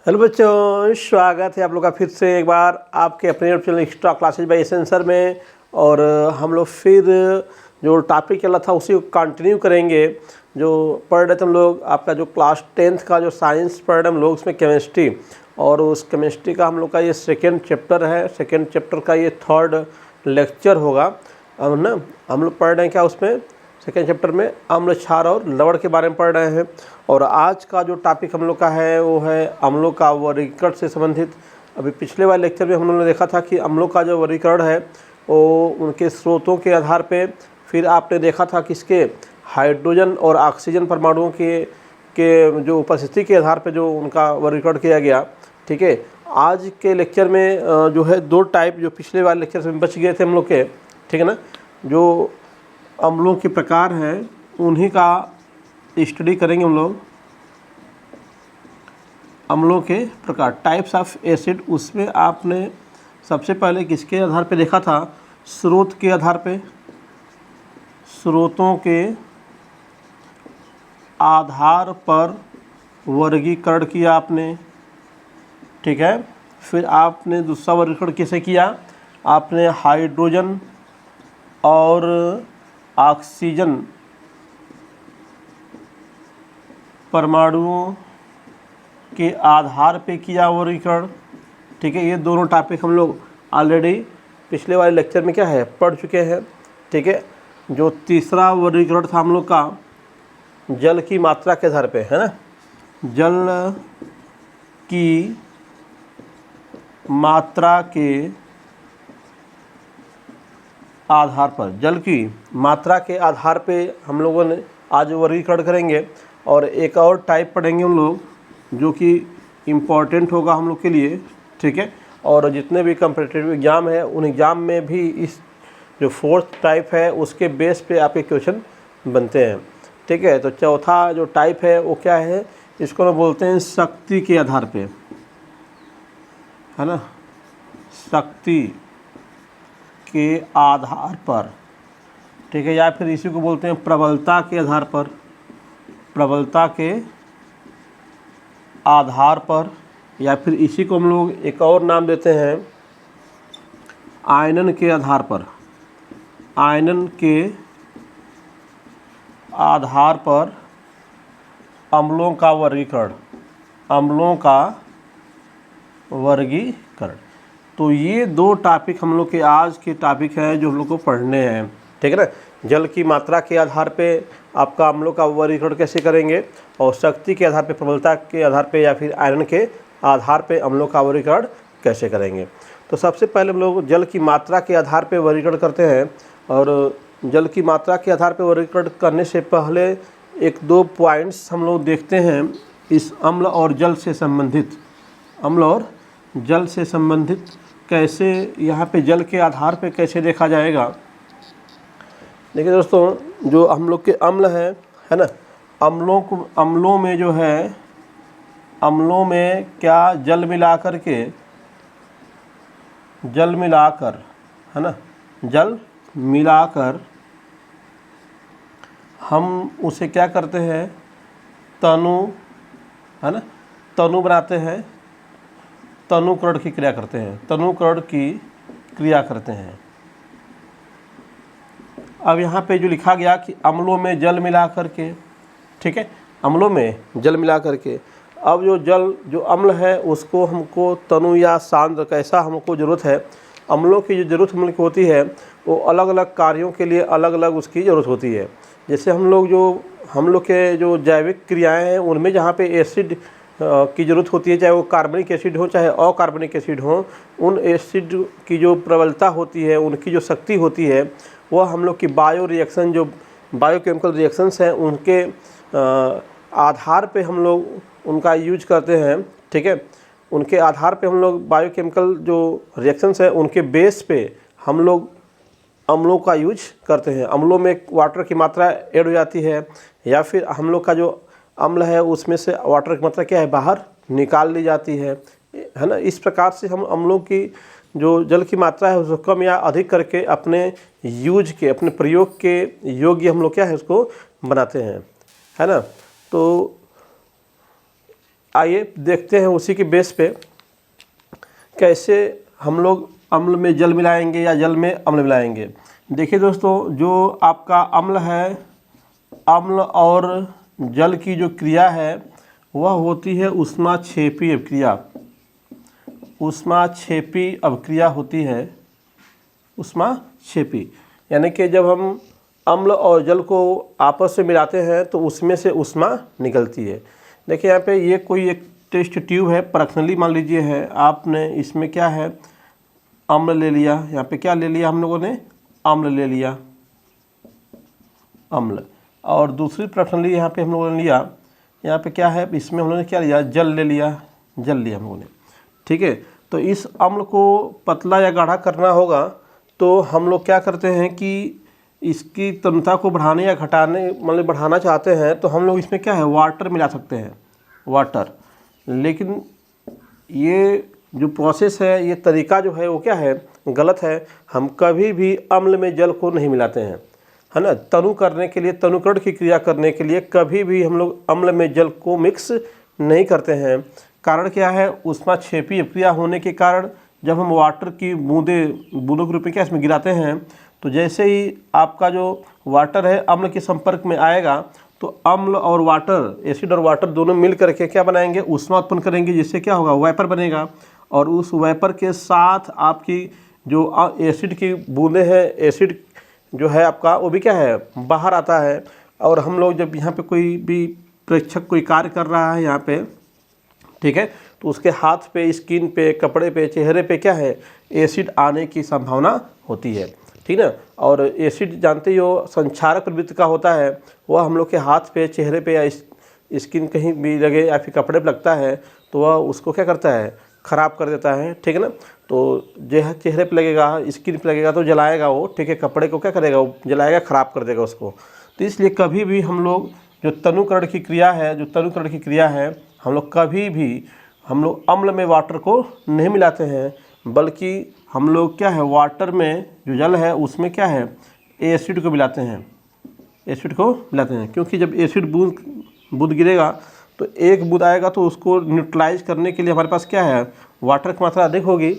Hello बच्चों, स्वागत है आप लोग का फिर से एक बार आपके अपने YouTube channel extra classes by S N. Sir में। और हम लोग फिर जो टॉपिक चला था उसी को कंटिन्यू करेंगे। जो पढ़ रहे थे हम लोग, आपका जो क्लास 10th का जो साइंस पढ़ रहे हम लोग, उसमें केमिस्ट्री, और उस केमिस्ट्री का हम लोग का ये सेकेंड चैप्टर है। सेकेंड चैप्टर का ये थर्ड लेक्चर होगा। अब ना हम लोग पढ़ रहे हैं क्या उसमें, सेकेंड चैप्टर में अम्ल, क्षार और लवण के बारे में पढ़ रहे हैं। और आज का जो टॉपिक हम लोग का है वो है अम्लों का वर्गीकरण से संबंधित। अभी पिछले वाले लेक्चर में हम लोगों ने देखा था कि अम्लों का जो वर्गीकरण है वो उनके स्रोतों के आधार पे, फिर आपने देखा था कि इसके हाइड्रोजन और ऑक्सीजन परमाणुओं के जो उपस्थिति के आधार पे जो उनका वर्गीकरण किया गया। ठीक है, आज के लेक्चर में जो है दो टाइप जो पिछले वाले लेक्चर से बच गए थे हम लोग के, ठीक है ना, जो अम्लों के प्रकार हैं उन्हीं का स्टडी करेंगे हम लोग। अम्लों के प्रकार, टाइप्स ऑफ एसिड, उसमें आपने सबसे पहले किसके आधार पे देखा था, स्रोत के आधार पे, स्रोतों के आधार पर वर्गीकरण किया आपने। ठीक है, फिर आपने दूसरा वर्गीकरण कैसे किया, आपने हाइड्रोजन और ऑक्सीजन परमाणुओं के आधार पे किया वर्गीकरण। ठीक है, ये दोनों टॉपिक हम लोग ऑलरेडी पिछले वाले लेक्चर में क्या है पढ़ चुके हैं। ठीक है, जो तीसरा वर्गीकरण था हम लोग का जल की मात्रा के आधार पे, है ना, जल की मात्रा के आधार पर, जल की मात्रा के आधार पे हम लोगों ने आज वर्गीकरण करेंगे। और एक और टाइप पढ़ेंगे हम लोग जो कि इम्पॉर्टेंट होगा हम लोग के लिए। ठीक है, और जितने भी कम्पिटिटिव एग्ज़ाम है उन एग्ज़ाम में भी इस जो फोर्थ टाइप है उसके बेस पे आपके क्वेश्चन बनते हैं। ठीक है, तो चौथा जो टाइप है वो क्या है, इसको हम बोलते हैं शक्ति के आधार पे, है ना, शक्ति के आधार पर। ठीक है, या फिर इसी को बोलते हैं प्रबलता के आधार पर, प्रबलता के आधार पर, या फिर इसी को हम लोग एक और नाम देते हैं आयनन के आधार पर, आयनन के आधार पर अम्लों का वर्गीकरण, अम्लों का वर्गीकरण। तो ये दो टॉपिक हम लोग के आज के टॉपिक हैं जो हम लोग को पढ़ने हैं। ठीक है ना, जल की मात्रा के आधार पे आपका अम्लों का वर्गीकरण कैसे करेंगे, और शक्ति के आधार पे, प्रबलता के आधार पे, या फिर आयरन के आधार पे अम्लों का वर्गीकरण कैसे करेंगे। तो सबसे पहले हम लोग जल की मात्रा के आधार पे वर्गीकरण करते हैं। और जल की मात्रा के आधार पे वर्गीकरण करने से पहले एक दो पॉइंट्स हम लोग देखते हैं इस अम्ल और जल से संबंधित, अम्ल और जल से संबंधित कैसे यहाँ पे जल के आधार पे कैसे देखा जाएगा। देखिए दोस्तों, जो हम लोग के अम्ल है ना, अम्लों में जो है, अम्लों में क्या जल मिलाकर के, जल मिलाकर, है ना, जल मिलाकर हम उसे क्या करते हैं, तनु, है ना, तनु बनाते हैं, तनुकरण की क्रिया करते हैं, तनुकरण की क्रिया करते हैं। अब यहाँ पे जो लिखा गया कि अम्लों में जल मिला करके, ठीक है, अम्लों में जल मिला करके, अब जो जल जो अम्ल है उसको हमको तनु या सांद्र कैसा हमको ज़रूरत है, अम्लों की जो ज़रूरत हम लोग को होती है वो अलग अलग कार्यों के लिए अलग अलग उसकी ज़रूरत होती है। जैसे हम लोग के जो जैविक क्रियाएँ हैं उनमें जहाँ पे एसिड की ज़रूरत होती है, चाहे वो कार्बनिक एसिड हो चाहे अकार्बनिक एसिड हो, उन एसिड की जो प्रबलता होती है, उनकी जो शक्ति होती है, वह हम लोग की बायो रिएक्शन, जो बायोकेमिकल रिएक्शंस हैं उनके आधार पे हम लोग उनका यूज करते हैं। ठीक है, उनके आधार पे हम लोग बायोकेमिकल जो रिएक्शंस हैं उनके बेस पे हम लोग अम्लों का यूज करते हैं। अम्लों में वाटर की मात्रा ऐड हो जाती है, या फिर हम लोग का जो अम्ल है उसमें से वाटर की मात्रा क्या है, बाहर निकाल ली जाती है ना। इस प्रकार से हम अम्लों की जो जल की मात्रा है उसको कम या अधिक करके अपने यूज के, अपने प्रयोग के योग्य हम लोग क्या है उसको बनाते हैं, है ना। तो आइए देखते हैं उसी के बेस पे कैसे हम लोग अम्ल में जल मिलाएंगे या जल में अम्ल मिलाएंगे। देखिए दोस्तों, जो आपका अम्ल है, अम्ल और जल की जो क्रिया है वह होती है ऊष्माक्षेपी अभिक्रिया। ऊष्माक्षेपी अभिक्रिया होती है, ऊष्माक्षेपी, यानी कि जब हम अम्ल और जल को आपस में मिलाते हैं तो उसमें से ऊष्मा निकलती है। देखिए यहाँ पे ये कोई एक टेस्ट ट्यूब है, परखनली मान लीजिए है, आपने इसमें क्या है, अम्ल ले लिया, यहाँ पे क्या ले लिया हम लोगों ने, अम्ल ले लिया, अम्ल, और दूसरी परखनली यहाँ पे हम लोगों ने लिया, यहाँ पे क्या है, इसमें हम लोगों ने क्या लिया, जल ले लिया, जल लिया हम लोगों ने। ठीक है, तो इस अम्ल को पतला या गाढ़ा करना होगा तो हम लोग क्या करते हैं कि इसकी तन्यता को बढ़ाने या घटाने, मतलब बढ़ाना चाहते हैं तो हम लोग इसमें क्या है, वाटर मिला सकते हैं, वाटर। लेकिन ये जो प्रोसेस है, ये तरीका जो है वो क्या है, गलत है। हम कभी भी अम्ल में जल को नहीं मिलाते हैं, है ना। तनु करने के लिए, तनुकरण की क्रिया करने के लिए कभी भी हम लोग अम्ल में जल को मिक्स नहीं करते हैं। कारण क्या है, ऊष्माक्षेपी अभिक्रिया होने के कारण जब हम वाटर की बूंदों के रूप में क्या इसमें गिराते हैं, तो जैसे ही आपका जो वाटर है अम्ल के संपर्क में आएगा तो अम्ल और वाटर, एसिड और वाटर दोनों मिल करके क्या बनाएंगे, ऊष्मा उत्पन्न करेंगे, जिससे क्या होगा, वेपर बनेगा। और उस वेपर के साथ आपकी जो एसिड की बूंदें हैं, एसिड जो है आपका वो भी क्या है, बाहर आता है। और हम लोग जब यहाँ पे कोई भी प्रेक्षक कोई कार्य कर रहा है यहाँ पे, ठीक है, तो उसके हाथ पे, स्किन पे, कपड़े पे, चेहरे पे क्या है, एसिड आने की संभावना होती है, ठीक ना। और एसिड जानते ही हो संक्षारक प्रवृत्ति का होता है, वह हम लोग के हाथ पे, चेहरे पे या स्किन कहीं भी लगे या फिर कपड़े पे लगता है तो वह उसको क्या करता है, ख़राब कर देता है, ठीक है ना। तो जो चेहरे पे लगेगा, स्किन पे लगेगा तो जलाएगा वो, ठीक है, कपड़े को क्या करेगा, वो जलाएगा, ख़राब कर देगा उसको। तो इसलिए कभी भी हम लोग जो तनुकरण की क्रिया है, हम लोग कभी भी हम लोग अम्ल में वाटर को नहीं मिलाते हैं, बल्कि हम लोग क्या है, वाटर में जो जल है उसमें क्या है, एसिड को मिलाते हैं, एसिड को मिलाते हैं। क्योंकि जब एसिड बूंद गिरेगा तो एक बूंद आएगा तो उसको न्यूट्रलाइज करने के लिए हमारे पास क्या है, वाटर की मात्रा अधिक होगी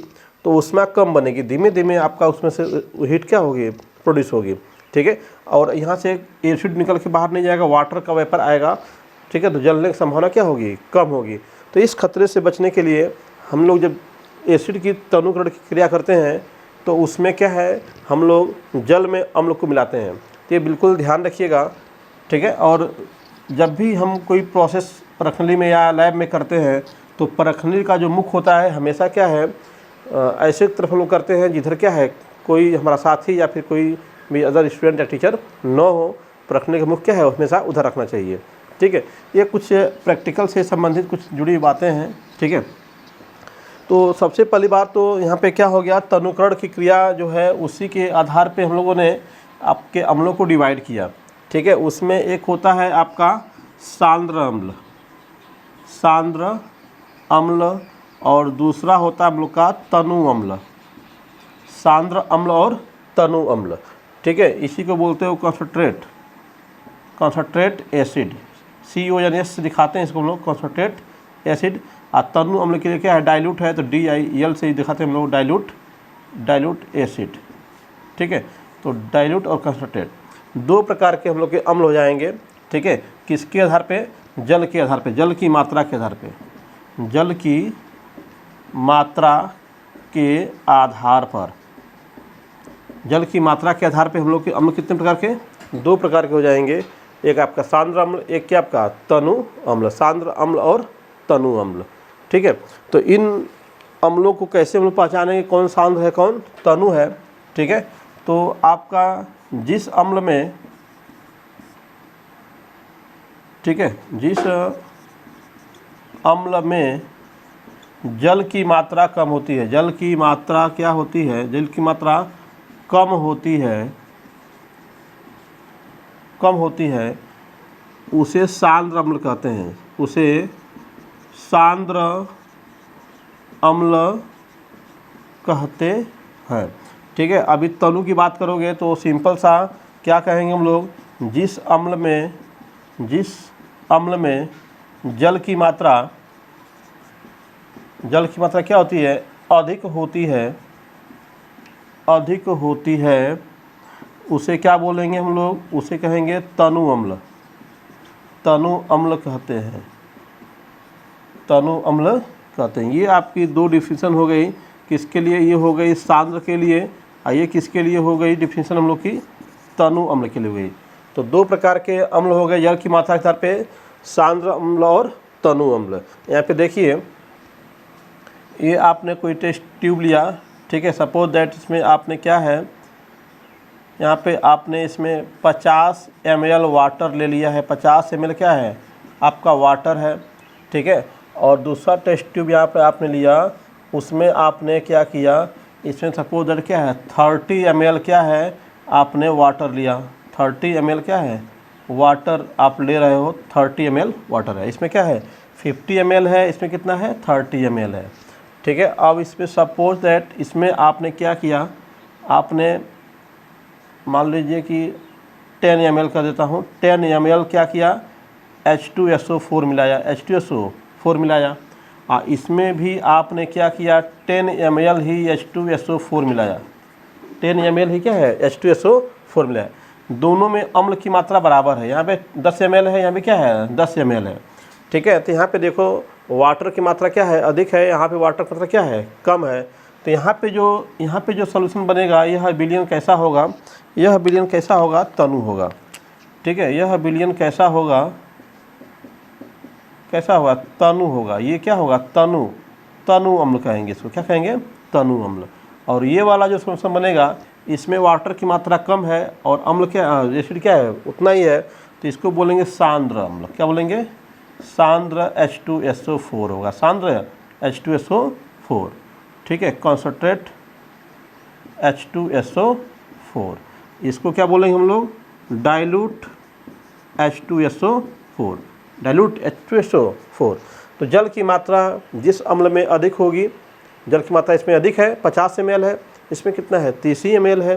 तो उसमें कम बनेगी, धीमे धीमे आपका उसमें से हीट क्या होगी, प्रोड्यूस होगी, ठीक है। और यहाँ से एसिड निकल के बाहर नहीं जाएगा, वाटर का वेपर आएगा, ठीक है, तो जलने की संभावना क्या होगी, कम होगी। तो इस खतरे से बचने के लिए हम लोग जब एसिड की तनुकरण की क्रिया करते हैं तो उसमें क्या है, हम लोग जल में अम्ल को मिलाते हैं। तो ये बिल्कुल ध्यान रखिएगा, ठीक है। और जब भी हम कोई प्रोसेस परखनली में या लैब में करते हैं तो परखनली का जो मुख होता है हमेशा क्या है, ऐसे तरफ हम लोग करते हैं जिधर क्या है, कोई हमारा साथी या फिर कोई भी अदर स्टूडेंट या टीचर न हो। परखने का मुख क्या है, हमेशा उधर रखना चाहिए, ठीक है। ये कुछ प्रैक्टिकल से संबंधित कुछ जुड़ी बातें हैं, ठीक है। तो सबसे पहली बात तो यहाँ पे क्या हो गया, तनुकरण की क्रिया जो है उसी के आधार पे हम लोगों ने आपके अम्लों को डिवाइड किया, ठीक है। उसमें एक होता है आपका सांद्र अम्ल, सांद्र अम्ल, और दूसरा होता है हम लोग का तनु अम्ल, सांद्र अम्ल और तनु अम्ल, ठीक है। इसी को बोलते हो कॉन्सनट्रेट एसिड, CONS दिखाते हैं इसको हम लोग, कॉन्सनट्रेट एसिड। और तनु अम्ल के लिए क्या है, डाइल्यूट है तो DIL से ही दिखाते हैं हम लोग, डाइल्यूट एसिड, ठीक है। तो डाइल्यूट और कॉन्सनट्रेट दो प्रकार के हम लोग के अम्ल हो जाएंगे, ठीक है। किसके आधार पे, जल के आधार पे, जल की मात्रा के आधार पे, जल की मात्रा के आधार पर, जल की मात्रा के आधार पे हम लोग के अम्ल कितने प्रकार के, दो प्रकार के हो जाएंगे। एक आपका सांद्र अम्ल, एक क्या आपका तनु अम्ल, सांद्र अम्ल और तनु अम्ल, ठीक है। तो इन अम्लों को कैसे हम लोग पहचानेंगे, कौन सांद्र है कौन तनु है, ठीक है। तो आपका जिस अम्ल में, ठीक है, जिस अम्ल में जल की मात्रा कम होती है, जल की मात्रा क्या होती है, जल की मात्रा कम होती है, उसे सांद्र अम्ल कहते हैं, उसे सांद्र अम्ल कहते हैं, ठीक है। अभी तनु की बात करोगे तो सिंपल सा क्या कहेंगे हम लोग, जिस अम्ल में जल की मात्रा जल की मात्रा क्या होती है, अधिक होती है, उसे क्या बोलेंगे हम लोग, उसे कहेंगे तनु अम्ल कहते हैं, तनु अम्ल कहते हैं। ये आपकी दो डिफिनेशन हो गई, किसके लिए, ये हो गई सांद्र के लिए, और ये किसके लिए हो गई डिफिनेशन हम लोग की, तनु अम्ल के लिए हुई। तो दो प्रकार के अम्ल हो गए जल की मात्रा के आधार पे, सांद्र अम्ल और तनु अम्ल। यहाँ पे देखिए, ये आपने कोई टेस्ट ट्यूब लिया, ठीक है, सपोज दैट इसमें आपने क्या है, यहाँ पे आपने इसमें 50 ml वाटर ले लिया है, 50 ml क्या है आपका वाटर है, ठीक है। और दूसरा टेस्ट ट्यूब यहाँ पे आपने लिया, उसमें आपने क्या किया, इसमें सपोज दैट क्या है 30 ml क्या है आपने वाटर लिया, 30 ml क्या है वाटर आप ले रहे हो, 30 ml वाटर है। इसमें क्या है 50 ml है, इसमें कितना है 30 ml है, ठीक है। अब इसमें सपोज दैट इसमें आपने क्या किया, आपने मान लीजिए कि 10 ml कर देता हूँ, 10 ml क्या किया H2SO4 मिलाया, H2SO4 मिलाया। इसमें भी आपने क्या किया 10 ml ही H2SO4 मिलाया, 10 ml ही क्या है H2SO4 मिलाया। दोनों में अम्ल की मात्रा बराबर है, यहाँ पे 10 ml है, यहाँ पे क्या है 10 ml है, ठीक है। तो यहाँ पे देखो वाटर की मात्रा क्या है अधिक है, यहाँ पे वाटर की मात्रा क्या है कम है। तो यहाँ पे जो सॉल्यूशन बनेगा, यह विलयन कैसा होगा, यह विलयन कैसा होगा तनु होगा, ठीक है। यह विलयन कैसा होगा तनु होगा। ये क्या होगा तनु अम्ल कहेंगे इसको, क्या कहेंगे तनु अम्ल। और ये वाला जो सॉल्यूशन बनेगा, इसमें वाटर की मात्रा कम है और अम्ल क्या एसिड क्या है उतना ही है, तो इसको बोलेंगे सांद्र अम्ल। क्या बोलेंगे, सांद्र H2SO4 होगा, सांद्र H2SO4, ठीक है, कॉन्सनट्रेट H2SO4। इसको क्या बोलेंगे हम लोग, डाइल्यूट H2SO4, डाइल्यूट H2SO4। तो जल की मात्रा जिस अम्ल में अधिक होगी, जल की मात्रा इसमें अधिक है 50 ml है, इसमें कितना है 30 ml है,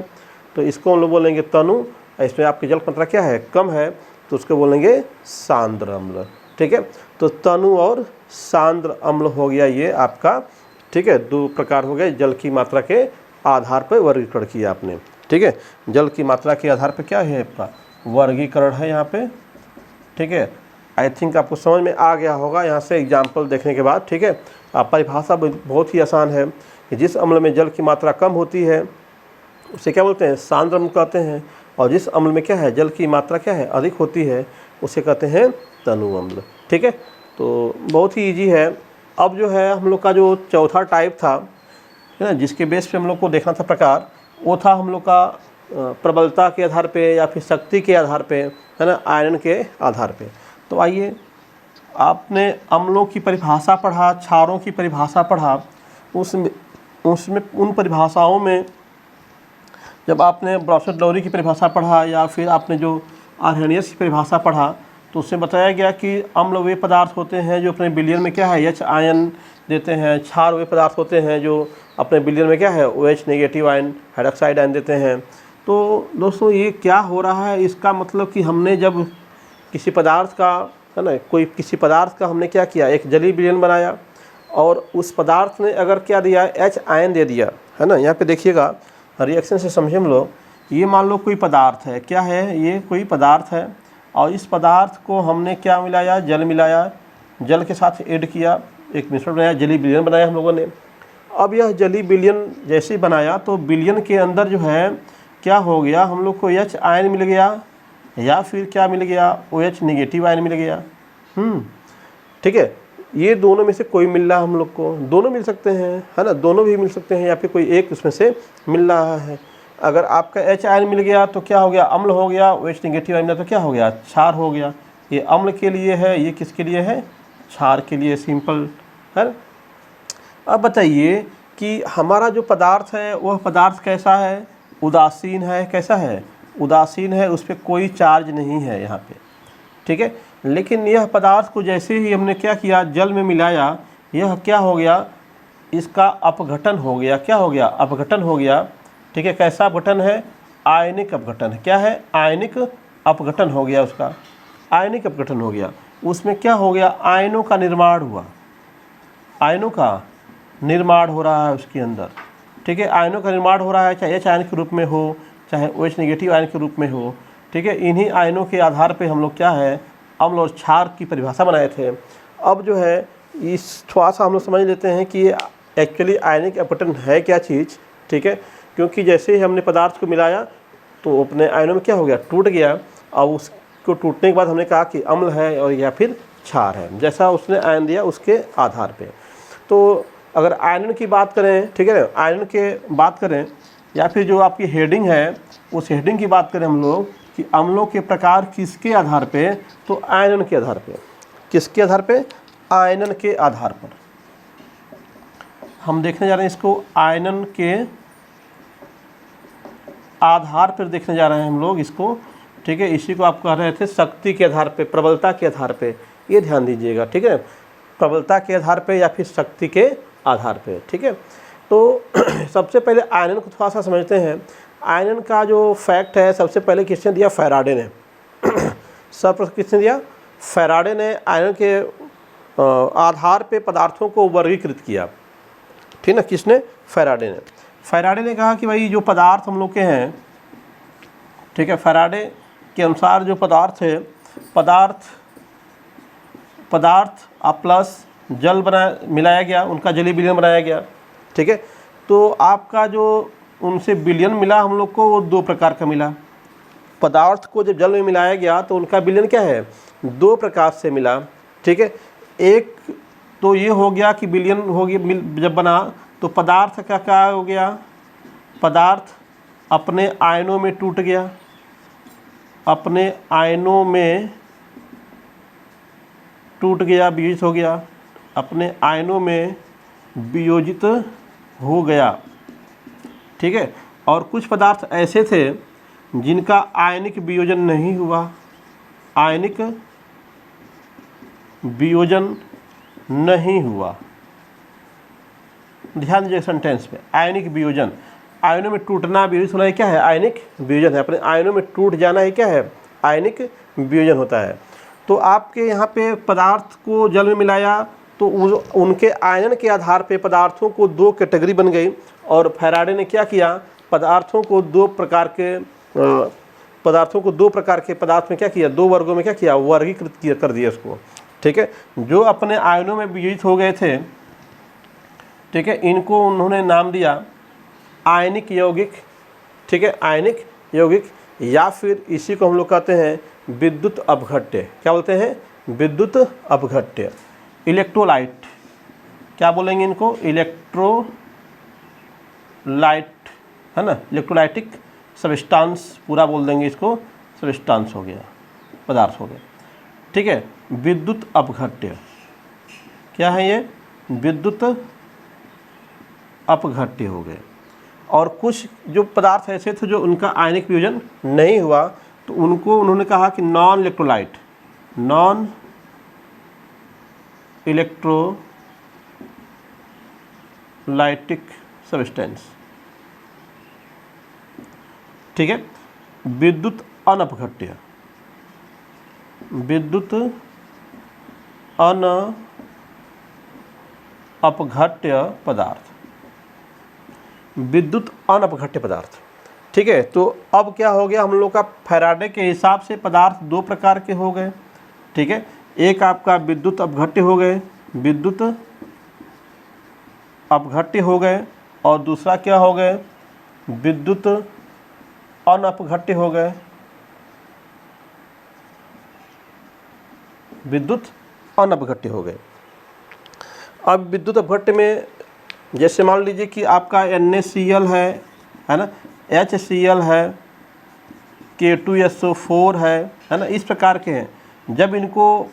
तो इसको हम लोग बोलेंगे तनु। इसमें आपकी जल की मात्रा क्या है कम है, तो उसको बोलेंगे सांद्र अम्ल, ठीक है। तो तनु और सांद्र अम्ल हो गया ये आपका, ठीक है। दो प्रकार हो गए, जल की मात्रा के आधार पर वर्गीकरण किया आपने, ठीक है। जल की मात्रा के आधार पर क्या है आपका वर्गीकरण है यहाँ पे, ठीक है। आई थिंक आपको समझ में आ गया होगा यहाँ से एग्जाम्पल देखने के बाद, ठीक है। परिभाषा बहुत ही आसान है कि जिस अम्ल में जल की मात्रा कम होती है उसे क्या बोलते हैं सांद्र अम्ल कहते हैं, और जिस अम्ल में क्या है जल की मात्रा क्या है अधिक होती है उसे कहते हैं तनु अम्ल, ठीक है। तो बहुत ही ईजी है। अब जो है हम लोग का जो चौथा टाइप था, है ना, जिसके बेस पे हम लोग को देखना था प्रकार, वो था हम लोग का प्रबलता के आधार पे या फिर शक्ति के आधार पे, है ना, आयरन के आधार पे। तो आइए, आपने अम्लों की परिभाषा पढ़ा, क्षारों की परिभाषा पढ़ा, उसमें उन परिभाषाओं में जब आपने ब्राउसेट-डॉरी की परिभाषा पढ़ा या फिर आपने जो आर्हेनियस की परिभाषा पढ़ा, तो उसमें बताया गया कि अम्ल वे पदार्थ होते हैं जो अपने विलयन में क्या है H आयन देते हैं, क्षार वे पदार्थ होते हैं जो अपने विलयन में क्या है OH negative ion hydroxide ion देते हैं। तो दोस्तों ये क्या हो रहा है, इसका मतलब कि हमने जब किसी पदार्थ का, है ना, किसी पदार्थ का हमने क्या किया एक जलीय विलयन बनाया, और उस पदार्थ ने अगर क्या दिया H आयन दे दिया, है ना। यहाँ पे देखिएगा रिएक्शन से समझे हम लोग, ये मान लो कोई पदार्थ है, क्या है ये कोई पदार्थ है, और इस पदार्थ को हमने क्या मिलाया जल मिलाया, जल के साथ ऐड किया, एक मिश्रण बनाया, जलीय विलयन बनाया हम लोगों ने। अब यह जलीय विलयन जैसे बनाया तो विलयन के अंदर जो है क्या हो गया, हम लोग को H आयन मिल गया या फिर क्या मिल गया OH नेगेटिव आयन मिल गया, ठीक है। ये दोनों में से कोई मिल रहा है हम लोग को, दोनों मिल सकते हैं, है ना, दोनों भी मिल सकते हैं, या फिर कोई एक उसमें से मिल रहा है। अगर आपका H आयन मिल गया तो क्या हो गया अम्ल हो गया, OH नेगेटिव आयन मिला तो क्या हो गया क्षार हो गया। ये अम्ल के लिए है, ये किसके लिए है क्षार के लिए, सिंपल है। अब बताइए कि हमारा जो पदार्थ है वह पदार्थ कैसा है, उदासीन है, कैसा है उदासीन है, उस पर कोई चार्ज नहीं है यहाँ पे, ठीक है। लेकिन यह पदार्थ को जैसे ही हमने क्या किया जल में मिलाया, यह क्या हो गया इसका अपघटन हो गया, क्या हो गया अपघटन हो गया, ठीक है। कैसा अपघटन है आयनिक अपघटन, क्या है आयनिक अपघटन हो गया, उसका आयनिक अपघटन हो गया। उसमें क्या हो गया आयनों का निर्माण हुआ, आयनों का निर्माण हो रहा है उसके अंदर, ठीक है। आयनों का निर्माण हो रहा है, चाहे H आयन के रूप में हो, चाहे OH नेगेटिव आयन के रूप में हो, ठीक है। इन्हीं आयनों के आधार पे हम लोग क्या है, अम्ल और क्षार की परिभाषा बनाए थे। अब जो है इस थोड़ा सा हम लोग समझ लेते हैं कि एक्चुअली आयनिक अपघटन है क्या चीज़, ठीक है। क्योंकि जैसे ही हमने पदार्थ को मिलाया तो अपने आयनों में क्या हो गया, टूट गया। और उसको टूटने के बाद हमने कहा कि अम्ल है और या फिर क्षार है, जैसा उसने आयन दिया उसके आधार पे। तो अगर आयन की बात करें, ठीक है, आयन के बात करें या फिर जो आपकी हेडिंग है उस हेडिंग की बात करें हम लोग कि अम्लों के प्रकार किसके आधार पे, तो आयनन के आधार पे। किसके आधार पे, आयनन के आधार पर। हम देखने जा रहे हैं इसको आयनन के आधार पर देखने जा रहे हैं हम लोग इसको, ठीक है। इसी को आप कह रहे थे शक्ति के आधार पे, प्रबलता के आधार पे, ये ध्यान दीजिएगा, ठीक है। प्रबलता के आधार पे या फिर शक्ति के आधार पे, ठीक है। तो सबसे पहले आयनन को थोड़ा सा समझते हैं। आयनन का जो फैक्ट है सबसे पहले किसने दिया, फैराडे ने। सर्वप्रथम किसने दिया, फैराडे ने आयनन के आधार पे पदार्थों को वर्गीकृत किया, ठीक ना। किसने, फैराडे ने। फैराडे ने कहा कि भाई जो पदार्थ हम लोग के हैं, ठीक है, फैराडे के अनुसार जो पदार्थ है, पदार्थ प्लस जल मिलाया गया, उनका जलीय विलयन बनाया गया, ठीक है। तो आपका जो उनसे विलयन मिला हम लोग को वो दो प्रकार का मिला। पदार्थ को जब जल में मिलाया गया तो उनका विलयन क्या है, दो प्रकार से मिला, ठीक है। एक तो ये हो गया कि विलयन हो गया जब बना तो पदार्थ का क्या हो गया, पदार्थ अपने आयनों में टूट गया, अपने आयनों में टूट गया, वियोजित हो गया, अपने आयनों में वियोजित हो गया, ठीक है। और कुछ पदार्थ ऐसे थे जिनका आयनिक वियोजन नहीं हुआ, आयनिक वियोजन नहीं हुआ। ध्यान दीजिए सेंटेंस पे, आयनिक वियोजन, आयनों में टूटना, वियोजित होना, क्या है, आयनिक वियोजन है। अपने आयनों में टूट जाना ही क्या है, आयनिक वियोजन होता है। तो आपके यहाँ पे पदार्थ को जल में मिलाया तो उनके आयनन के आधार पे पदार्थों को दो कैटेगरी बन गई। और फैराडे ने क्या किया, पदार्थों को दो प्रकार के पदार्थ में क्या किया, दो वर्गों में क्या किया, वर्गीकृत कर दिया उसको, ठीक है। जो अपने आयनों में वियोजित हो गए थे, ठीक है, इनको उन्होंने नाम दिया आयनिक यौगिक, ठीक है, आयनिक यौगिक, या फिर इसी को हम लोग कहते हैं विद्युत अपघट्य। क्या बोलते हैं, विद्युत अपघट्य। इलेक्ट्रोलाइट, क्या बोलेंगे इनको, इलेक्ट्रोलाइट, है ना, इलेक्ट्रोलाइटिक सबस्टांस पूरा बोल देंगे इसको, सबस्टांस हो गया, पदार्थ हो गया, ठीक है। विद्युत अपघट्य क्या है, ये विद्युत अपघट्य हो गए। और कुछ जो पदार्थ ऐसे थे जो उनका आयनिक वियोजन नहीं हुआ तो उनको उन्होंने कहा कि non electrolyte, non electrolytic substance, ठीक है। विद्युत अनपघट्य, विद्युत अनअपघट्य पदार्थ, विद्युत अनपघट्य पदार्थ, ठीक है। तो अब क्या हो गया, हम लोग का फैराडे के हिसाब से पदार्थ दो प्रकार के हो गए, ठीक है। एक आपका विद्युत अपघट्य हो गए, विद्युत अपघट्य हो गए, और दूसरा क्या हो गए, विद्युत अनपघट्य हो गए, विद्युत अनपघट्य हो गए। अब विद्युत अपघट्य में जैसे मान लीजिए कि आपका NaCl है ना, HCl है, K2SO4 है ना, इस प्रकार के हैं। जब इनको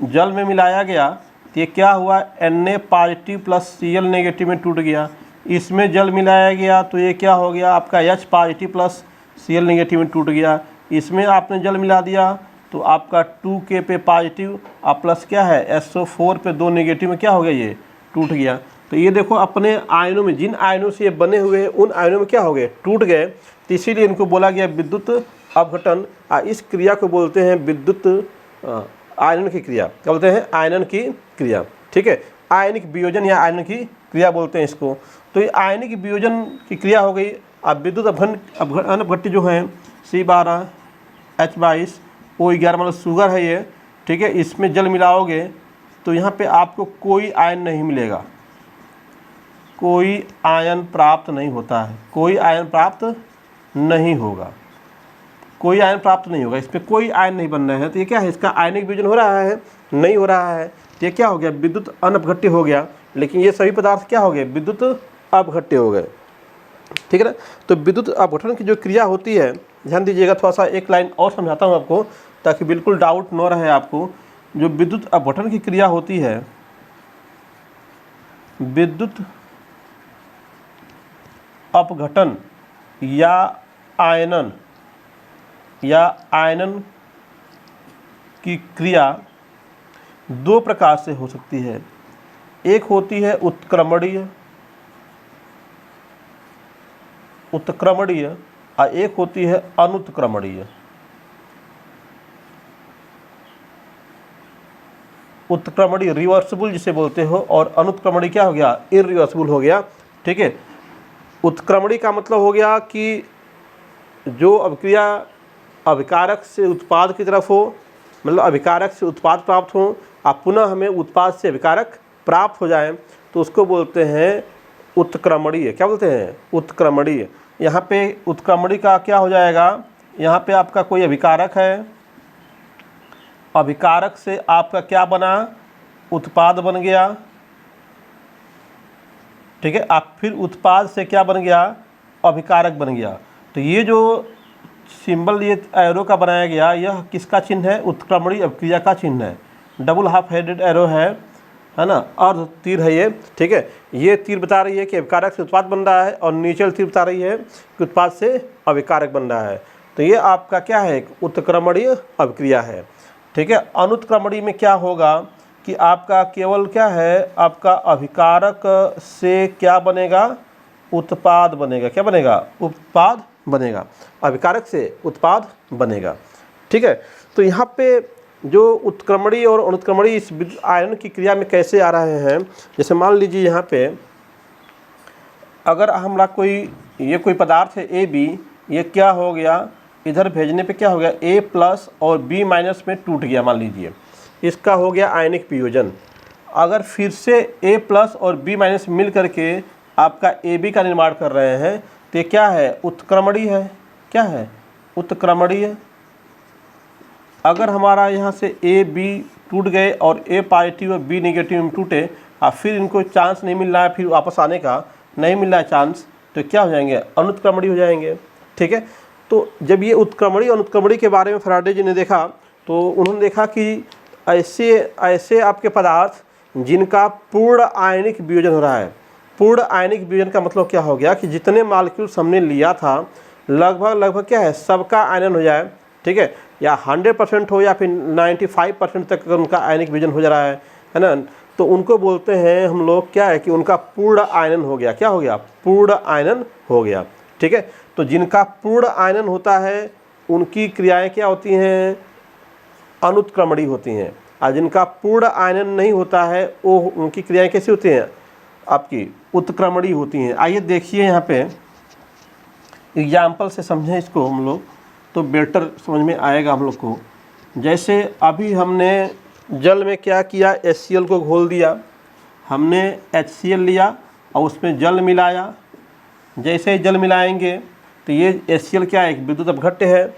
जल में मिलाया गया तो ये क्या हुआ, Na positive plus Cl negative में टूट गया। इसमें जल मिलाया गया तो ये क्या हो गया, आपका H positive plus Cl negative में टूट गया। इसमें आपने जल मिला दिया तो आपका 2K पे पॉजिटिव और प्लस क्या है, SO4 पे 2 नेगेटिव में क्या हो गया, ये टूट गया। तो ये देखो अपने आयनों में, जिन आयनों से ये बने हुए उन आयनों में क्या हो गए, टूट गए। तो इसीलिए इनको बोला गया विद्युत अपघटन। इस क्रिया को बोलते हैं विद्युत आयनन की क्रिया। क्या बोलते हैं, आयनन की क्रिया, ठीक है। आयनिक वियोजन या आयन की क्रिया बोलते हैं इसको। तो ये आयनिक वियोजन की क्रिया हो गई। अब विद्युत अपघट्य जो है C12H22O11 मतलब शुगर है ये, ठीक है। इसमें जल मिलाओगे तो यहाँ पे आपको कोई आयन नहीं मिलेगा, कोई आयन प्राप्त नहीं होता है, कोई आयन प्राप्त नहीं होगा, कोई आयन प्राप्त नहीं होगा, इसमें कोई आयन नहीं बन रहे हैं। तो ये क्या है, इसका आयनिक वियोजन हो रहा है, नहीं हो रहा है। तो ये क्या हो गया, विद्युत अनपघट्य हो गया। लेकिन ये सभी पदार्थ क्या हो गए, विद्युत अपघट्य हो गए, ठीक है ना। तो विद्युत अपघटन की जो क्रिया होती है, ध्यान दीजिएगा, थोड़ा सा एक लाइन और समझाता हूँ आपको ताकि बिल्कुल डाउट न रहे आपको। जो विद्युत अपघटन की क्रिया होती है, विद्युत अपघटन या आयनन की क्रिया दो प्रकार से हो सकती है। एक होती है उत्क्रमणीय और एक होती है अनुत्क्रमणीय। उत्क्रमणीय रिवर्सिबल जिसे बोलते हो, और अनुत्क्रमणीय क्या हो गया, इरिवर्सिबल हो गया, ठीक है। उत्क्रमणीय का मतलब हो गया कि जो अभिक्रिया अभिकारक से उत्पाद की तरफ हो, मतलब अभिकारक से उत्पाद प्राप्त हो, अब पुनः हमें उत्पाद से अभिकारक प्राप्त हो जाए, तो उसको बोलते हैं उत्क्रमणीय। क्या बोलते हैं, उत्क्रमणीय। यहाँ पे उत्क्रमणीय का क्या हो जाएगा, यहाँ पे आपका कोई अभिकारक है, अभिकारक से आपका क्या बना, उत्पाद बन गया, ठीक है। आप फिर उत्पाद से क्या बन गया, अभिकारक बन गया। तो ये जो सिंबल ये एरो का बनाया गया, यह किसका चिन्ह है, उत्क्रमणीय अभिक्रिया का चिन्ह है। डबल हाफ हेडेड एरो है ना, और तीर है ये, ठीक है। ये तीर बता रही है कि अभिकारक से उत्पाद बन रहा है, और नीचे तीर बता रही है कि उत्पाद से अभिकारक बन रहा है। तो ये आपका क्या है, एक उत्क्रमणीय अभिक्रिया है, ठीक है। अनुत्क्रमणीय में क्या होगा कि आपका केवल क्या है, आपका अभिकारक से क्या बनेगा, उत्पाद बनेगा। क्या बनेगा, उत्पाद बनेगा, अभिकारक से उत्पाद बनेगा, ठीक है। तो यहाँ पे जो उत्क्रमणीय और अनुत्क्रमणीय इस आयन की क्रिया में कैसे आ रहे हैं, जैसे मान लीजिए यहाँ पे अगर हमारा ये कोई पदार्थ है AB, ये क्या हो गया, इधर भेजने पे क्या हो गया, A+ और B- में टूट गया, मान लीजिए इसका हो गया आयनिक वियोजन। अगर फिर से A+ और B- मिल करके आपका AB का निर्माण कर रहे हैं, तो ये क्या है, उत्क्रमणीय है। क्या है, उत्क्रमणीय। अगर हमारा यहाँ से AB टूट गए और A पॉजिटिव और B नेगेटिव में टूटे, और फिर इनको चांस नहीं मिल रहा है फिर वापस आने का, नहीं मिल रहा है चांस, तो क्या हो जाएंगे, अनुत्क्रमणीय हो जाएंगे, ठीक है। तो जब ये उत्क्रमणीय और अनुत्क्रमणीय के बारे में फैराडे जी ने देखा, तो उन्होंने देखा कि ऐसे आपके पदार्थ जिनका पूर्ण आयनिक वियोजन हो रहा है। पूर्ण आयनिक वियोजन का मतलब क्या हो गया कि जितने मॉलिक्यूल्स हमने लिया था लगभग क्या है, सबका आयनन हो जाए, ठीक है। या 100% हो या फिर 95% तक उनका आयनिक वियोजन हो जा रहा है ना। तो उनको बोलते हैं हम लोग क्या है कि उनका पूर्ण आयनन हो गया। क्या हो गया, पूर्ण आयनन हो गया, ठीक है। तो जिनका पूर्ण आयनन होता है उनकी क्रियाएं क्या होती हैं, अनुत्क्रमणीय होती हैं, और जिनका पूर्ण आयनन नहीं होता है वो उनकी क्रियाएं कैसी होती हैं, आपकी उत्क्रमणीय होती हैं। आइए देखिए यहाँ पे एग्जाम्पल से समझें इसको हम लोग, तो बेटर समझ में आएगा हम लोग को। जैसे अभी हमने जल में क्या किया, HCl को घोल दिया, हमने HCl लिया और उसमें जल मिलाया। जैसे ही जल मिलाएंगे तो ये HCl क्या है, एक विद्युत अपघट्य है।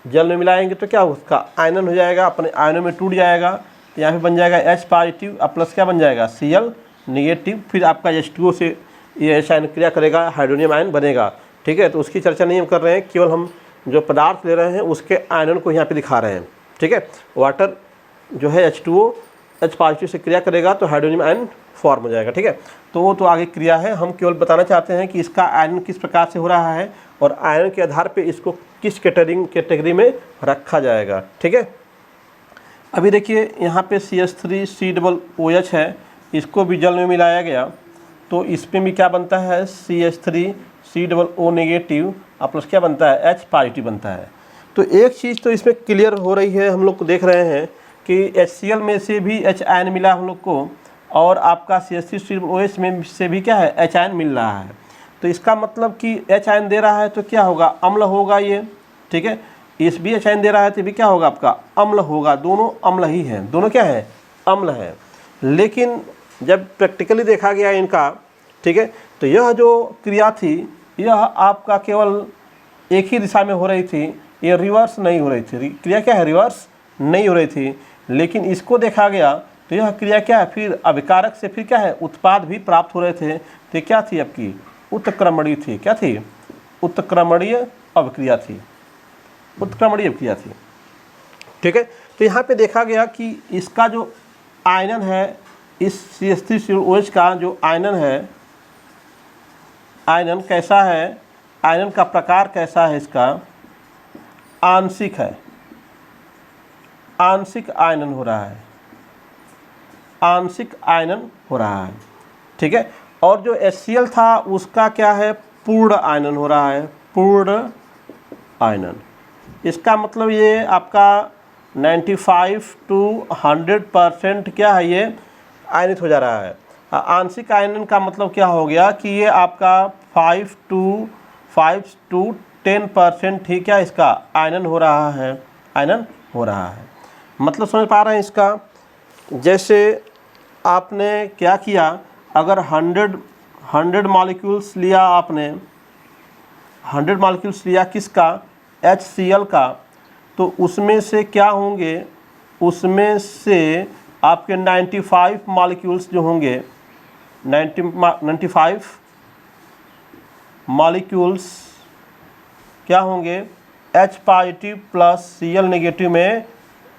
जल में मिलाएंगे तो क्या उसका आयनन हो जाएगा, अपने आयनों में टूट जाएगा। तो यहाँ पे बन जाएगा H पॉजिटिव और प्लस क्या बन जाएगा, Cl नेगेटिव। फिर आपका H2O से ये H आयन क्रिया करेगा, हाइड्रोनियम आयन बनेगा, ठीक है। तो उसकी चर्चा नहीं हम कर रहे हैं, केवल हम जो पदार्थ ले रहे हैं उसके आयनन को यहाँ पे दिखा रहे हैं, ठीक है। वाटर जो है H2O H पॉजिटिव से क्रिया करेगा तो हाइड्रोनियम आयन फॉर्म हो जाएगा, ठीक है। तो वो तो आगे क्रिया है, हम केवल बताना चाहते हैं कि इसका आयन किस प्रकार से हो रहा है और आयन के आधार पे इसको किस कैटेगरी में रखा जाएगा, ठीक है। अभी देखिए यहाँ पे CH3COOH है, इसको भी जल में मिलाया गया तो इसमें भी क्या बनता है, CH3COO नेगेटिव और प्लस क्या बनता है, H पॉजिटिव बनता है। तो एक चीज़ तो इसमें क्लियर हो रही है, हम लोग को देख रहे हैं कि HCl में से भी H आयन मिला हम लोग को, और आपका CH3 में से भी क्या है H आयन मिल रहा है। तो इसका मतलब कि H आयन दे रहा है तो क्या होगा, अम्ल होगा ये, ठीक है। इस भी H आयन दे रहा है तो भी क्या होगा आपका अम्ल होगा, दोनों अम्ल ही हैं, दोनों क्या है अम्ल है। लेकिन जब प्रैक्टिकली देखा गया इनका, ठीक है, तो यह जो क्रिया थी यह आपका केवल एक ही दिशा में हो रही थी, ये रिवर्स नहीं हो रही थी। क्रिया क्या है, रिवर्स नहीं हो रही थी। लेकिन इसको देखा गया तो यह क्रिया क्या है, फिर अभिकारक से फिर क्या है उत्पाद भी प्राप्त हो रहे थे। तो क्या थी आपकी उत्क्रमणीय थी, क्या थी उत्क्रमणीय अभिक्रिया थी, उत्क्रमणीय अभिक्रिया थी, ठीक है। तो यहाँ पे देखा गया कि इसका जो आयनन है, इस CH3COOH का जो आयनन है, आयनन कैसा है, आयनन का प्रकार कैसा है, इसका आंशिक है, आंशिक आयनन हो रहा है, आंशिक आयनन हो रहा है, ठीक है। और जो HCl था उसका क्या है पूर्ण आयनन हो रहा है, पूर्ण आयनन। इसका मतलब ये आपका 95 to 100% क्या है, ये आयनित हो जा रहा है। आंशिक आयनन का मतलब क्या हो गया कि ये आपका 5 to 10% ही क्या इसका आयनन हो रहा है, आयनन हो रहा है। मतलब समझ पा रहे हैं इसका। जैसे आपने क्या किया, अगर 100 मॉलिक्यूल्स लिया आपने, 100 मॉलिक्यूल्स लिया किसका HCl का, तो उसमें से क्या होंगे, उसमें से आपके 95 मॉलिक्यूल्स जो होंगे, 95 मॉलिक्यूल्स क्या होंगे H positive plus Cl negative में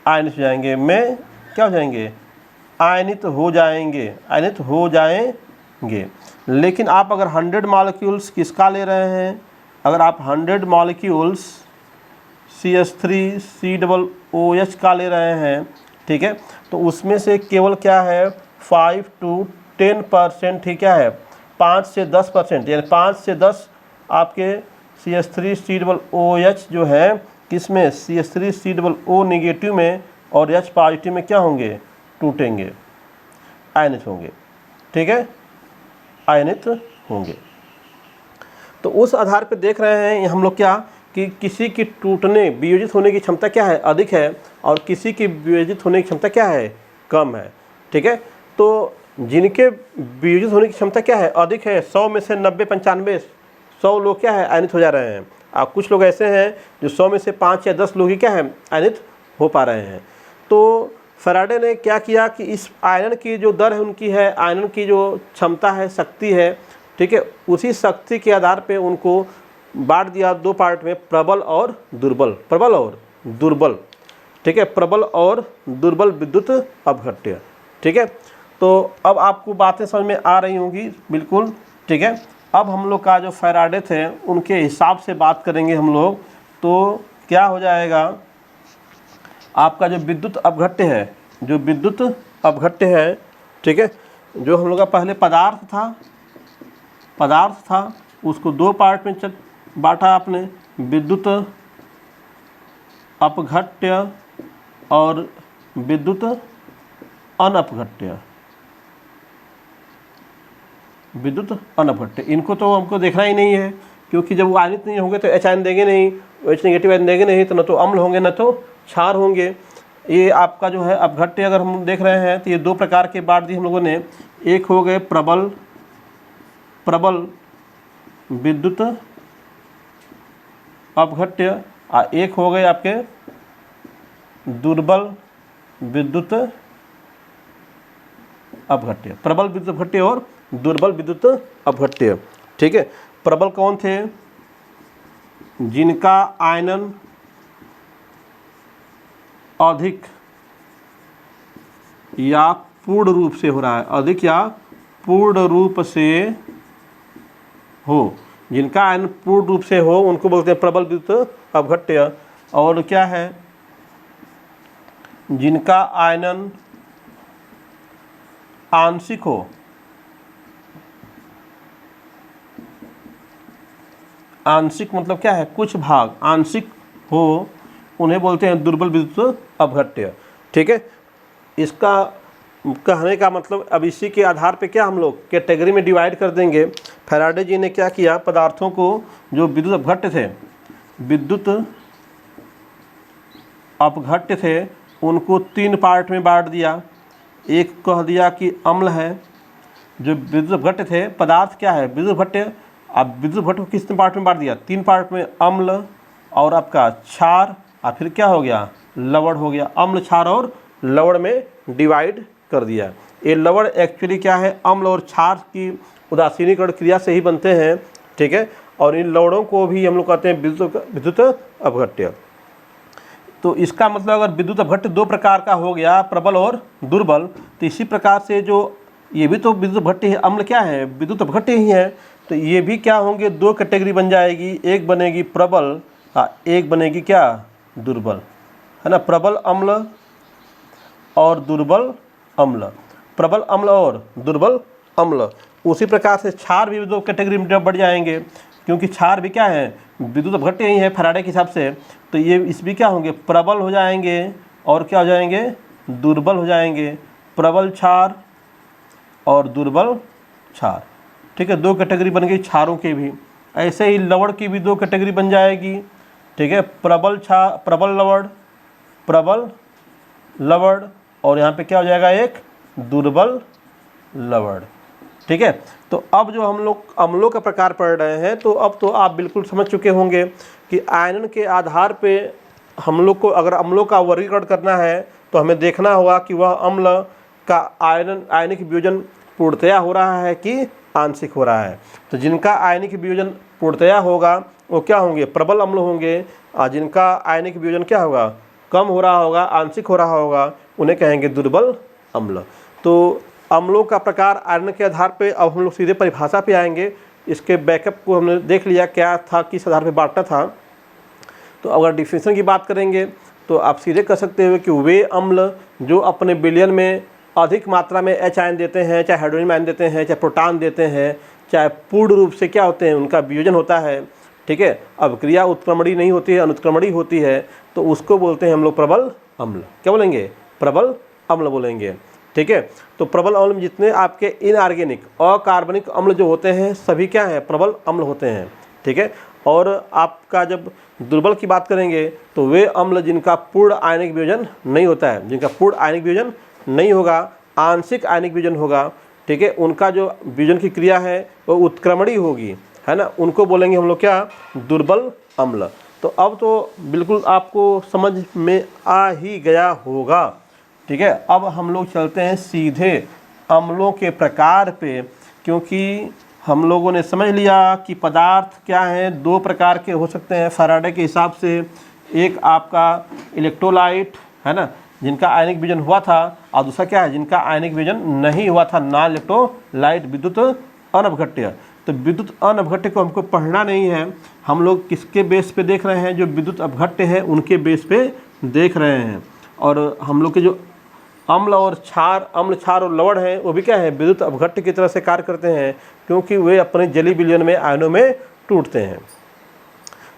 आयनित हो जाएंगे, में क्या हो जाएंगे आयनित हो जाएंगे, आयनित हो जाएंगे। लेकिन आप अगर 100 मॉलिक्यूल्स किसका ले रहे हैं, अगर आप 100 मॉलिक्यूल्स CH3COOH का ले रहे हैं, ठीक है, तो उसमें से केवल क्या है 5 to 10% ही क्या है 5 से 10%, यानी 5 से 10 आपके CH3COOH जो है किसमें CH3CO नेगेटिव में और H पॉजिटिव में क्या होंगे टूटेंगे, आयनित होंगे, ठीक है, आयनित होंगे। तो उस आधार पर देख रहे हैं हम लोग क्या कि किसी की टूटने वियोजित होने की क्षमता क्या है अधिक है और किसी की वियोजित होने की क्षमता क्या है कम है, ठीक है। तो जिनके वियोजित होने की क्षमता क्या है अधिक है, 100 में से 90 95 100 लोग क्या है आयनित हो जा रहे हैं। और कुछ लोग ऐसे हैं जो 100 में से 5 या 10 लोग ही क्या है आयनित हो पा रहे हैं। तो फैराडे ने क्या किया कि इस आयनन की जो दर है उनकी है, आयनन की जो क्षमता है शक्ति है, ठीक है, उसी शक्ति के आधार पे उनको बांट दिया 2 पार्ट में, प्रबल और दुर्बल, प्रबल और दुर्बल, ठीक है, प्रबल और दुर्बल विद्युत अपघट्य, ठीक है। तो अब आपको बातें समझ में आ रही होंगी बिल्कुल, ठीक है। अब हम लोग का जो फैराडे थे उनके हिसाब से बात करेंगे हम लोग, तो क्या हो जाएगा आपका जो विद्युत अपघट्य है, जो विद्युत अपघट्य है, ठीक है, जो हम लोग का पहले पदार्थ था उसको 2 पार्ट में बांटा आपने, विद्युत अपघट्य और विद्युत अनपघट्य, विद्युत अनपघट्य। इनको तो हमको देखना ही नहीं है क्योंकि जब वो आयनित नहीं होंगे तो H आयन देंगे नहीं, H नेगेटिव आयन देंगे नहीं, तो न तो अम्ल होंगे न तो क्षार होंगे। ये आपका जो है अपघट्य अगर हम देख रहे हैं तो ये 2 प्रकार के बांट दिए हम लोगों ने, एक हो गए प्रबल विद्युत अपघट्य और एक हो गए आपके दुर्बल विद्युत अपघट्य, प्रबल विद्युत अपघट्य और दुर्बल विद्युत अपघट्य, ठीक है। प्रबल कौन थे, जिनका आयनन अधिक या पूर्ण रूप से हो रहा है, अधिक या पूर्ण रूप से हो, जिनका आयन पूर्ण रूप से हो उनको बोलते हैं प्रबल विद्युत अपघट्य। और क्या है, जिनका आयनन आंशिक हो, आंशिक मतलब क्या है कुछ भाग आंशिक हो, उन्हें बोलते हैं दुर्बल विद्युत अपघट्य, ठीक है। इसका कहने का मतलब अब इसी के आधार पे क्या हम लोग कैटेगरी में डिवाइड कर देंगे। फैराडे जी ने क्या किया, पदार्थों को जो विद्युत अपघट्य थे, विद्युत अपघट्य थे, उनको 3 पार्ट में बांट दिया। एक कह दिया कि अम्ल है, जो विद्युत अपघट्य थे, पदार्थ क्या है विद्युत अपघट्य। अब विद्युत अपघट्य को किस पार्ट में बांट दिया, 3 पार्ट में, अम्ल और आपका क्षार, और फिर क्या हो गया, लवण हो गया। अम्ल, क्षार और लवण में डिवाइड कर दिया। ये लवण एक्चुअली क्या है, अम्ल और क्षार की उदासीनीकरण क्रिया से ही बनते हैं, ठीक है। और इन लवणों को भी हम लोग कहते हैं विद्युत अपघट्य। तो इसका मतलब अगर विद्युत अपघट्य 2 प्रकार का हो गया, प्रबल और दुर्बल, तो इसी प्रकार से जो ये भी तो विद्युत अपघट्य है, अम्ल क्या है, विद्युत अपघट्य ही है। तो ये भी क्या होंगे, 2 कैटेगरी बन जाएगी, एक बनेगी प्रबल, एक बनेगी क्या, दुर्बल, है ना। प्रबल अम्ल और दुर्बल अम्ल, प्रबल अम्ल और दुर्बल अम्ल। उसी प्रकार से क्षार भी 2 कैटेगरी में बढ़ जाएंगे, क्योंकि क्षार भी क्या है, विद्युत अपघट्य ही है फैराडे के हिसाब से। तो ये इस भी क्या होंगे, प्रबल हो जाएंगे और क्या हो जाएंगे, दुर्बल हो जाएंगे। प्रबल क्षार और दुर्बल क्षार, ठीक है, 2 कैटेगरी बन गई क्षारों के भी। ऐसे ही लवण की भी 2 कैटेगरी बन जाएगी, ठीक है, प्रबल क्षार, प्रबल लवण, प्रबल लवण, और यहाँ पे क्या हो जाएगा, एक दुर्बल लवण, ठीक है। तो अब जो हम लोग अम्लों का प्रकार पढ़ रहे हैं, तो अब तो आप बिल्कुल समझ चुके होंगे कि आयनन के आधार पे हम लोग को अगर अम्लों का वर्गीकरण करना है तो हमें देखना होगा कि वह अम्ल का आयनिक वियोजन पूर्णतया हो रहा है कि आंशिक हो रहा है। तो जिनका आयनिक वियोजन पूर्णतया होगा वो क्या होंगे, प्रबल अम्ल होंगे, और जिनका आयनिक वियोजन क्या होगा, कम हो रहा होगा, आंशिक हो रहा होगा, उन्हें कहेंगे दुर्बल अम्ल। तो अम्लों का प्रकार आयरन के आधार पे अब हम लोग सीधे परिभाषा पे आएंगे। इसके बैकअप को हमने देख लिया क्या था, किस आधार पे बांटना था। तो अगर डिफिनेशन की बात करेंगे तो आप सीधे कह सकते हो कि वे अम्ल जो अपने विलयन में अधिक मात्रा में H आयन देते हैं, चाहे हाइड्रोजन आयन देते हैं, चाहे प्रोटॉन देते हैं, चाहे पूर्ण रूप से क्या होते हैं, उनका वियोजन होता है, ठीक है। अब क्रिया उत्क्रमणी नहीं होती है, अनुत्क्रमणी होती है, तो उसको बोलते हैं हम लोग प्रबल अम्ल। क्या बोलेंगे, प्रबल अम्ल बोलेंगे, ठीक है। तो प्रबल अम्ल में जितने आपके इनऑर्गेनिक अकार्बनिक अम्ल जो होते हैं सभी क्या है, प्रबल अम्ल होते हैं, ठीक है। और आपका जब दुर्बल की बात करेंगे तो वे अम्ल जिनका पूर्ण आयनिक वियोजन नहीं होता है, जिनका पूर्ण आयनिक वियोजन नहीं होगा, आंशिक आयनिक वियोजन होगा, ठीक है, उनका जो वियोजन की क्रिया है वो उत्क्रमणी होगी, है ना, उनको बोलेंगे हम लोग क्या, दुर्बल अम्ल। तो अब तो बिल्कुल आपको समझ में आ ही गया होगा, ठीक है। अब हम लोग चलते हैं सीधे अम्लों के प्रकार पे, क्योंकि हम लोगों ने समझ लिया कि पदार्थ क्या है, 2 प्रकार के हो सकते हैं फैराडे के हिसाब से। एक आपका इलेक्ट्रोलाइट, है ना, जिनका आयनिक वियोजन हुआ था, और दूसरा क्या है, जिनका आयनिक वियोजन नहीं हुआ था, नॉन इलेक्ट्रोलाइट, विद्युत अनअपघट्य। तो विद्युत अनअपघट्य को हमको पढ़ना नहीं है, हम लोग किसके बेस पे देख रहे हैं, जो विद्युत अपघट्य है उनके बेस पे देख रहे हैं। और हम लोग के जो अम्ल और क्षार, अम्ल क्षार और लवण है, वो भी क्या है, विद्युत अपघट्य की तरह से कार्य करते हैं, क्योंकि वे अपने जलीय विलयन में आयनों में टूटते हैं।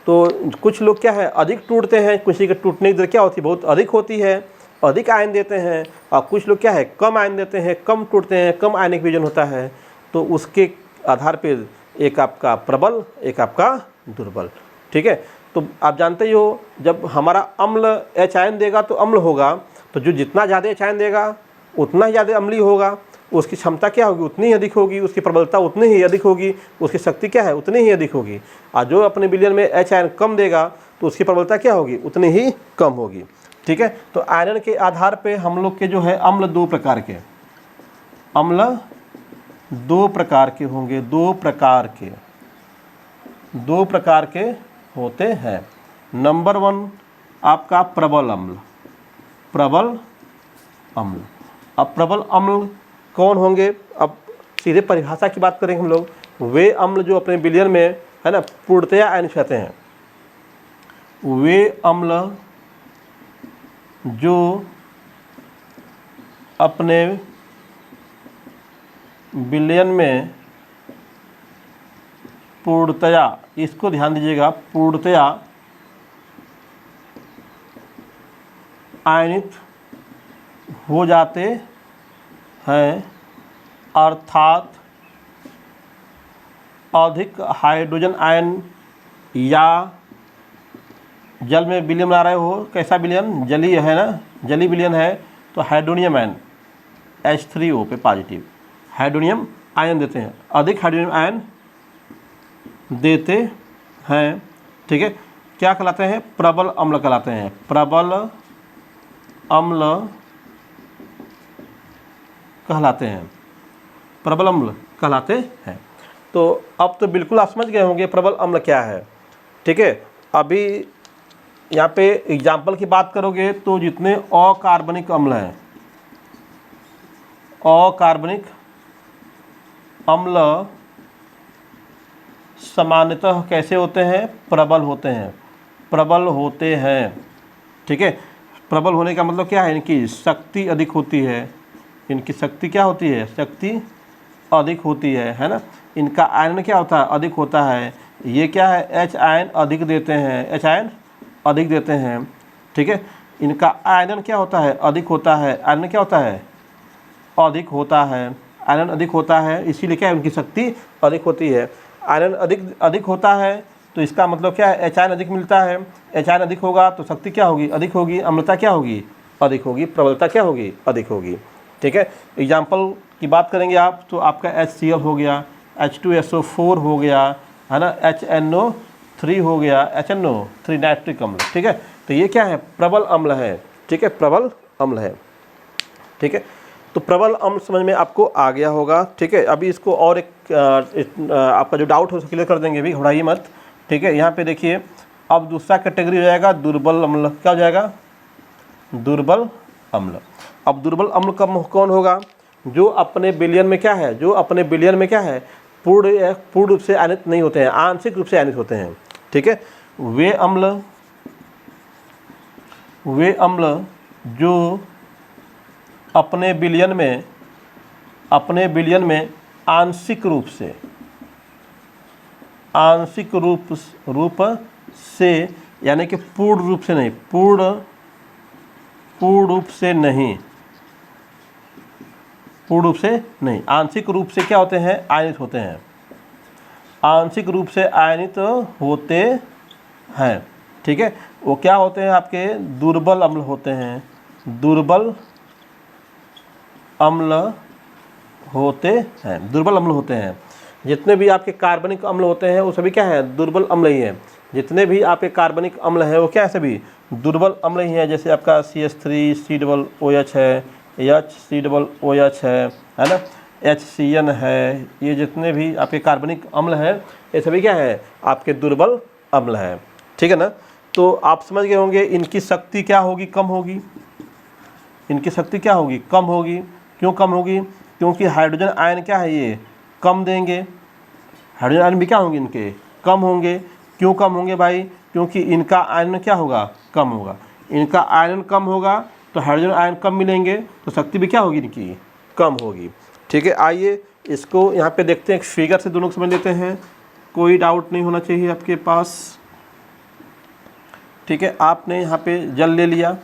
तो कुछ लोग क्या है, अधिक टूटते हैं, किसी के टूटने की दर क्या होती है, बहुत अधिक होती है, अधिक आयन देते हैं, और कुछ लोग क्या है, कम आयन देते हैं, कम टूटते हैं, कम आयनिक वियोजन होता है। तो उसके आधार पर एक आपका प्रबल, एक आपका दुर्बल, ठीक है। तो आप जानते ही हो, जब हमारा अम्ल H आयन देगा तो अम्ल होगा, तो जो जितना ज़्यादा H आयन देगा उतना ही ज़्यादा अम्लीय होगा, उसकी क्षमता क्या होगी, उतनी ही अधिक होगी, उसकी प्रबलता उतनी ही अधिक होगी, उसकी शक्ति क्या है, उतनी ही अधिक होगी। और जो अपने विलयन में H आयन कम देगा तो उसकी प्रबलता क्या होगी, उतनी ही कम होगी, ठीक है। तो आयरन के आधार पे हम लोग के जो है अम्ल 2 प्रकार के, अम्ल 2 प्रकार के होंगे, 2 प्रकार के होते हैं। नंबर 1 आपका प्रबल अम्ल, प्रबल अम्ल। अब प्रबल अम्ल कौन होंगे, अब सीधे परिभाषा की बात करेंगे हम लोग, वे अम्ल जो अपने विलयन में, है ना, पूर्णतया आयन कहते हैं, वे अम्ल जो अपने विलयन में पूर्णतया, इसको ध्यान दीजिएगा, पूर्णतया आयनित हो जाते हैं अर्थात अधिक हाइड्रोजन आयन या जल में विलयन बना रहे हो, कैसा विलयन, जलीय है ना, जलीय विलयन है, तो हाइड्रोनियम आयन H3O पे पॉजिटिव हाइड्रोनियम आयन देते हैं, अधिक हाइड्रोनियम आयन देते हैं, ठीक है, क्या कहलाते हैं, प्रबल अम्ल कहलाते हैं, प्रबल अम्ल कहलाते हैं, प्रबल अम्ल कहलाते हैं। तो अब तो बिल्कुल आप समझ गए होंगे प्रबल अम्ल क्या है, ठीक है। अभी यहाँ पे एग्जाम्पल की बात करोगे तो जितने अकार्बनिक अम्ल हैं, अकार्बनिक अम्ल सामान्यतः कैसे होते हैं, प्रबल होते हैं, प्रबल होते हैं, ठीक है। प्रबल होने का मतलब क्या है, इनकी शक्ति अधिक होती है, इनकी शक्ति क्या होती है, शक्ति अधिक होती है ना। इनका आयन क्या होता है, अधिक होता है। ये क्या है, H आयन अधिक देते हैं, H आयन अधिक देते हैं, ठीक है। इनका आयरन क्या होता है, अधिक होता है, आयरन क्या होता है, अधिक होता है, आयरन अधिक होता है, इसीलिए क्या है, उनकी शक्ति अधिक होती है। आयरन अधिक होता है तो इसका मतलब क्या है, H आयन अधिक मिलता है, H आयन अधिक होगा तो शक्ति क्या होगी, अधिक होगी, अम्लता क्या होगी, अधिक होगी, प्रबलता क्या होगी, अधिक होगी, ठीक है। एग्जाम्पल की बात करेंगे आप तो आपका HCl हो गया, H2SO4 हो गया, है ना, HNO3 हो गया, HNO3 नाइट्रिक अम्ल, ठीक है। तो ये क्या है, प्रबल अम्ल है, ठीक है, प्रबल अम्ल है, ठीक है। तो प्रबल अम्ल समझ में आपको आ गया होगा, ठीक है। अभी इसको और एक आपका जो डाउट हो क्लियर कर देंगे, भी घबराइए मत, ठीक है। यहाँ पे देखिए अब दूसरा कैटेगरी हो जाएगा दुर्बल अम्ल, क्या हो जाएगा, दुर्बल अम्ल। अब दुर्बल अम्ल कौन होगा, जो अपने विलयन में क्या है, जो अपने विलयन में क्या है, पूर्ण रूप से आयनित नहीं होते हैं, आंशिक रूप से आयनित होते हैं, ठीक है। वे अम्ल जो अपने विलयन में आंशिक रूप से यानी कि पूर्ण रूप से नहीं, पूर्ण रूप से नहीं, आंशिक रूप से क्या होते हैं, आयनित होते हैं, आंशिक रूप से आयनित होते हैं, ठीक है। वो क्या होते हैं, आपके दुर्बल अम्ल होते हैं, दुर्बल अम्ल होते हैं, दुर्बल अम्ल होते हैं। जितने भी आपके कार्बनिक अम्ल होते हैं वो सभी क्या है, दुर्बल अम्ल ही हैं। जितने भी आपके कार्बनिक अम्ल हैं वो क्या है, सभी दुर्बल अम्ल ही हैं। जैसे आपका CH3COOH है, HCOOH है ना, HCN है, ये जितने भी आपके कार्बनिक अम्ल हैं ये सभी क्या है, आपके दुर्बल अम्ल है, ठीक है ना। तो आप समझ गए होंगे इनकी शक्ति क्या होगी, कम होगी, इनकी शक्ति क्या होगी, कम होगी। क्यों कम होगी, क्योंकि हाइड्रोजन आयन क्या है, ये कम देंगे, हाइड्रोजन आयन भी क्या होंगे, इनके कम होंगे। क्यों कम होंगे भाई, क्योंकि इनका आयन क्या होगा, कम होगा, इनका आयन कम होगा तो हाइड्रोजन आयन कम मिलेंगे तो शक्ति भी क्या होगी, इनकी कम होगी, ठीक है। आइए इसको यहाँ पे देखते हैं, एक फिगर से दोनों को समझ लेते हैं, कोई डाउट नहीं होना चाहिए आपके पास, ठीक है। आपने यहाँ पे जल ले लिया,